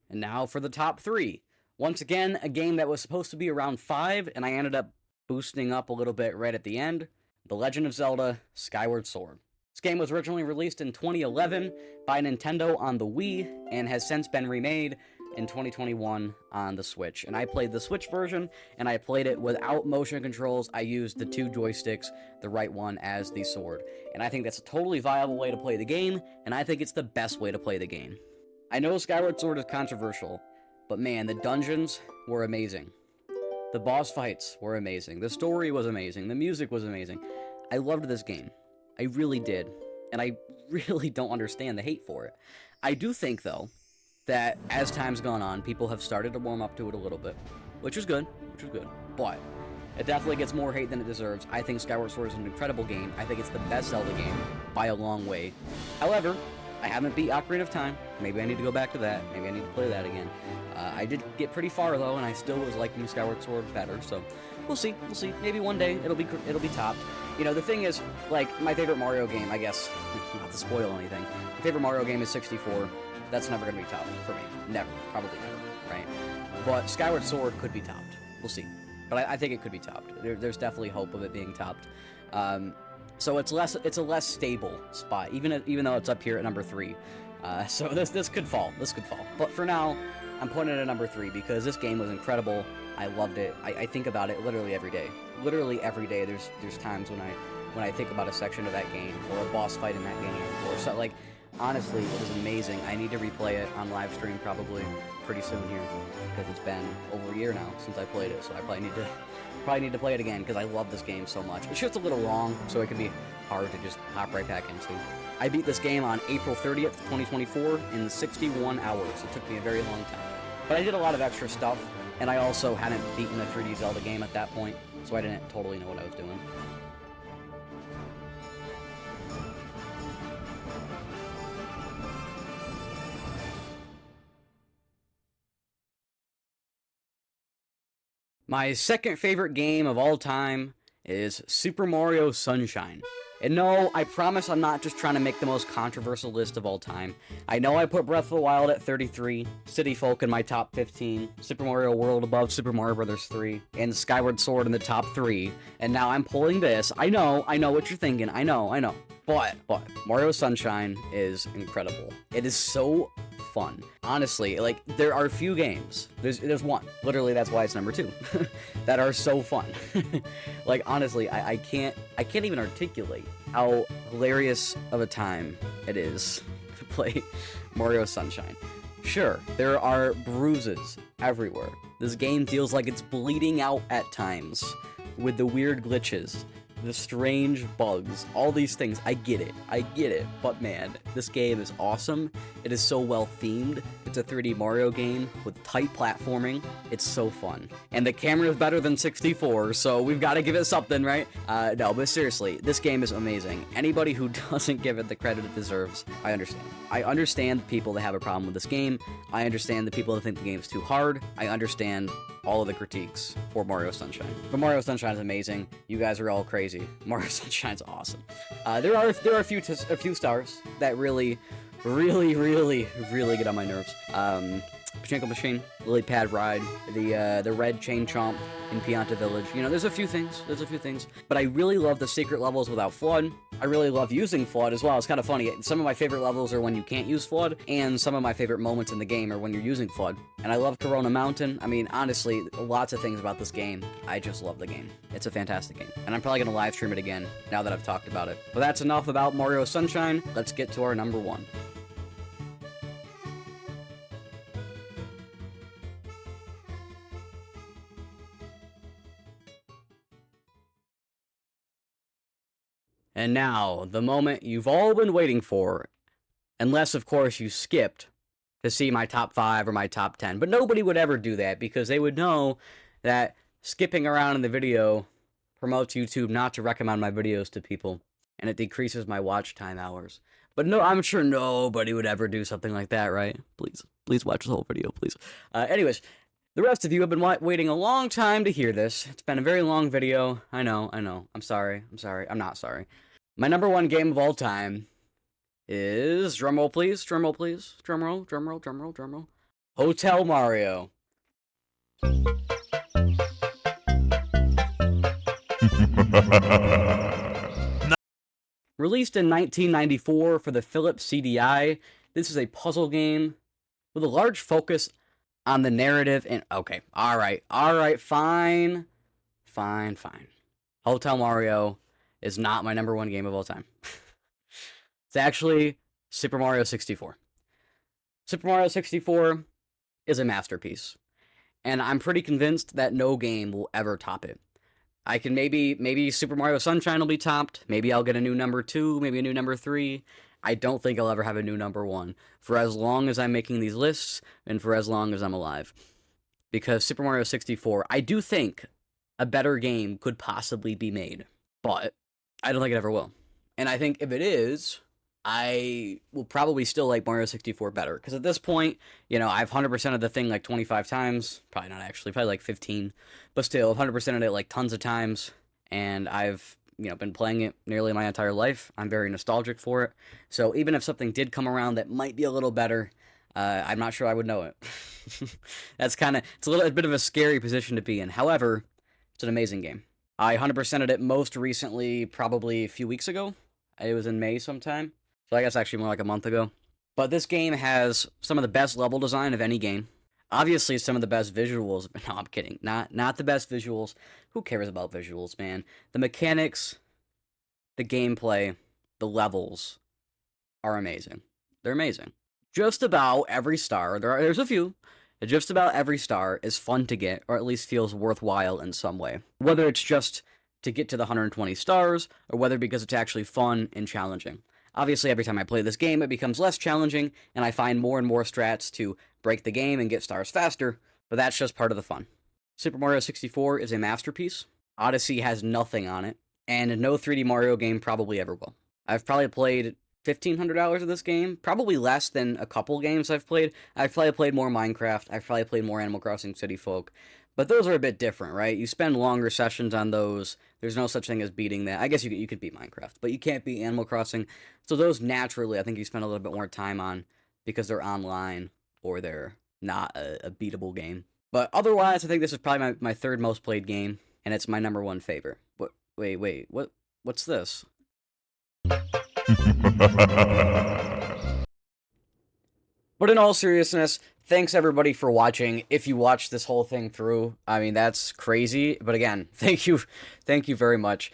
And now for the top 3. Once again, a game that was supposed to be around 5, and I ended up boosting up a little bit right at the end. The Legend of Zelda: Skyward Sword. This game was originally released in 2011 by Nintendo on the Wii, and has since been remade in 2021 on the Switch. And I played the Switch version, and I played it without motion controls. I used the 2 joysticks, the right one as the sword. And I think that's a totally viable way to play the game, and I think it's the best way to play the game. I know Skyward Sword is controversial, but man, the dungeons were amazing. The boss fights were amazing. The story was amazing. The music was amazing. I loved this game. I really did. And I really don't understand the hate for it. I do think, though, that as time's gone on, people have started to warm up to it a little bit, which is good, But It definitely gets more hate than it deserves. I think Skyward Sword is an incredible game. I think it's the best Zelda game by a long way. However, I haven't beat Ocarina of Time. Maybe I need to go back to that. Maybe I need to play that again. I did get pretty far though, and I still was liking Skyward Sword better. So we'll see. We'll see. Maybe one day it'll be topped. You know, the thing is, like, my favorite Mario game, I guess, not to spoil anything, my favorite Mario game is 64. That's never going to be topped for me. Never. Probably never, right? But Skyward Sword could be topped. We'll see. But I think it could be topped. There's definitely hope of it being topped. So it's a less stable spot, even though it's up here at number 3. So this could fall. This could fall. But for now, I'm putting it at number 3 because this game was incredible. I loved it. I think about it literally every day. Literally every day. There's times when I think about a section of that game or a boss fight in that game or so, like, honestly, it was amazing. I need to replay it on live stream probably pretty soon here because it's been over a year now since I played it, so I probably need to play it again because I love this game so much. It's just a little long, so it can be hard to just hop right back into. I beat this game on April 30th, 2024 in 61 hours. It took me a very long time. But I did a lot of extra stuff, and I also hadn't beaten a 3D Zelda game at that point, so I didn't totally know what I was doing. My second favorite game of all time is Super Mario Sunshine. And no, I promise I'm not just trying to make the most controversial list of all time. I know I put Breath of the Wild at 33, City Folk in my top 15, Super Mario World above Super Mario Bros. 3, and Skyward Sword in the top 3, and now I'm pulling this. I know what you're thinking, I know. But Mario Sunshine is incredible. It is so fun. Honestly, like, there are few games, there's one, literally that's why it's number 2, that are so fun. Like, honestly, I can't even articulate how hilarious of a time it is to play Mario Sunshine. Sure, there are bruises everywhere. This game feels like it's bleeding out at times, with the weird glitches, the strange bugs, all these things. I get it, but man, this game is awesome. It is so well themed. It's a 3D Mario game with tight platforming. It's so fun. And the camera is better than 64, so we've got to give it something, right? No, but seriously, this game is amazing. Anybody who doesn't give it the credit it deserves, I understand. I understand the people that have a problem with this game. I understand the people that think the game is too hard. I understand all of the critiques for Mario Sunshine. But Mario Sunshine is amazing. You guys are all crazy. Mario Sunshine's awesome. There are a few stars that really get on my nerves. Pachinko Machine, Lily Pad Ride, the Red Chain Chomp in Pianta Village. You know, there's a few things. But I really love the secret levels without FLUDD. I really love using FLUDD as well. It's kind of funny. Some of my favorite levels are when you can't use FLUDD, and some of my favorite moments in the game are when you're using FLUDD. And I love Corona Mountain. I mean, honestly, lots of things about this game. I just love the game. It's a fantastic game. And I'm probably going to live stream it again now that I've talked about it. But that's enough about Mario Sunshine. Let's get to our number 1. And now, the moment you've all been waiting for, unless, of course, you skipped to see my top 5 or my top 10. But nobody would ever do that because they would know that skipping around in the video promotes YouTube not to recommend my videos to people, and it decreases my watch time hours. But no, I'm sure nobody would ever do something like that, right? Please watch the whole video, please. Anyways, the rest of you have been waiting a long time to hear this. It's been a very long video. I know. I'm sorry. I'm not sorry. My number 1 game of all time is, drumroll please, drumroll. Hotel Mario. Released in 1994 for the Philips CDI, this is a puzzle game with a large focus on the narrative and... Okay, alright, fine. Hotel Mario is not my number 1 game of all time. It's actually Super Mario 64. Super Mario 64 is a masterpiece, and I'm pretty convinced that no game will ever top it. I can maybe Super Mario Sunshine will be topped, maybe I'll get a new number 2, maybe a new number 3. I don't think I'll ever have a new number 1, for as long as I'm making these lists, and for as long as I'm alive. Because Super Mario 64, I do think, a better game could possibly be made. But I don't think it ever will. And I think if it is, I will probably still like Mario 64 better. Because at this point, I've 100% of the thing like 25 times. Probably not actually, probably like 15. But still, 100% of it like tons of times. And I've, been playing it nearly my entire life. I'm very nostalgic for it. So even if something did come around that might be a little better, I'm not sure I would know it. It's a bit of a scary position to be in. However, it's an amazing game. I 100%ed it most recently, probably a few weeks ago. It was in May sometime. So I guess actually more like a month ago. But this game has some of the best level design of any game. Obviously, some of the best visuals. No, I'm kidding. Not the best visuals. Who cares about visuals, man? The mechanics, the gameplay, the levels are amazing. They're amazing. Just about every star, there's a few, just about every star is fun to get, or at least feels worthwhile in some way. Whether it's just to get to the 120 stars, or whether because it's actually fun and challenging. Obviously, every time I play this game, it becomes less challenging, and I find more and more strats to break the game and get stars faster, but that's just part of the fun. Super Mario 64 is a masterpiece. Odyssey has nothing on it, and no 3D Mario game probably ever will. I've probably played 1,500 hours of this game, probably less than a couple games I've played. I've probably played more Minecraft, I've probably played more Animal Crossing City Folk, but those are a bit different, right? You spend longer sessions on those. There's no such thing as beating that. I guess you could beat Minecraft, but you can't beat Animal Crossing. So those naturally, I think you spend a little bit more time on because they're online or they're not a beatable game. But otherwise, I think this is probably my third most played game, and it's my number one favorite. What's this? But in all seriousness, thanks everybody for watching. If you watched this whole thing through, I mean, that's crazy. But again, thank you very much.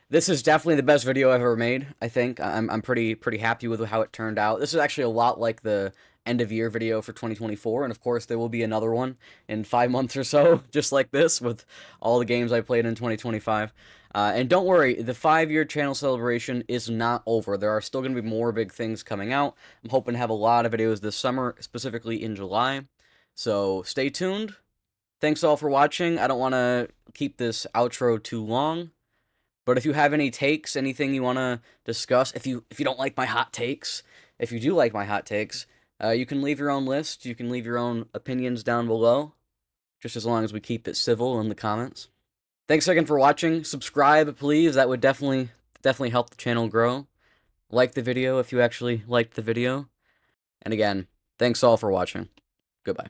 This is definitely the best video I've ever made, I think. I'm pretty happy with how it turned out. This is actually a lot like the end of year video for 2024, and of course there will be another one in 5 months or so, just like this, with all the games I played in 2025. And don't worry, the 5-year channel celebration is not over. There are still going to be more big things coming out. I'm hoping to have a lot of videos this summer, specifically in July. So stay tuned. Thanks all for watching. I don't want to keep this outro too long, but if you have any takes, anything you want to discuss, if you don't like my hot takes, if you do like my hot takes, you can leave your own list. You can leave your own opinions down below, just as long as we keep it civil in the comments. Thanks again for watching. Subscribe, please. That would definitely help the channel grow. Like the video if you actually liked the video. And again, thanks all for watching. Goodbye.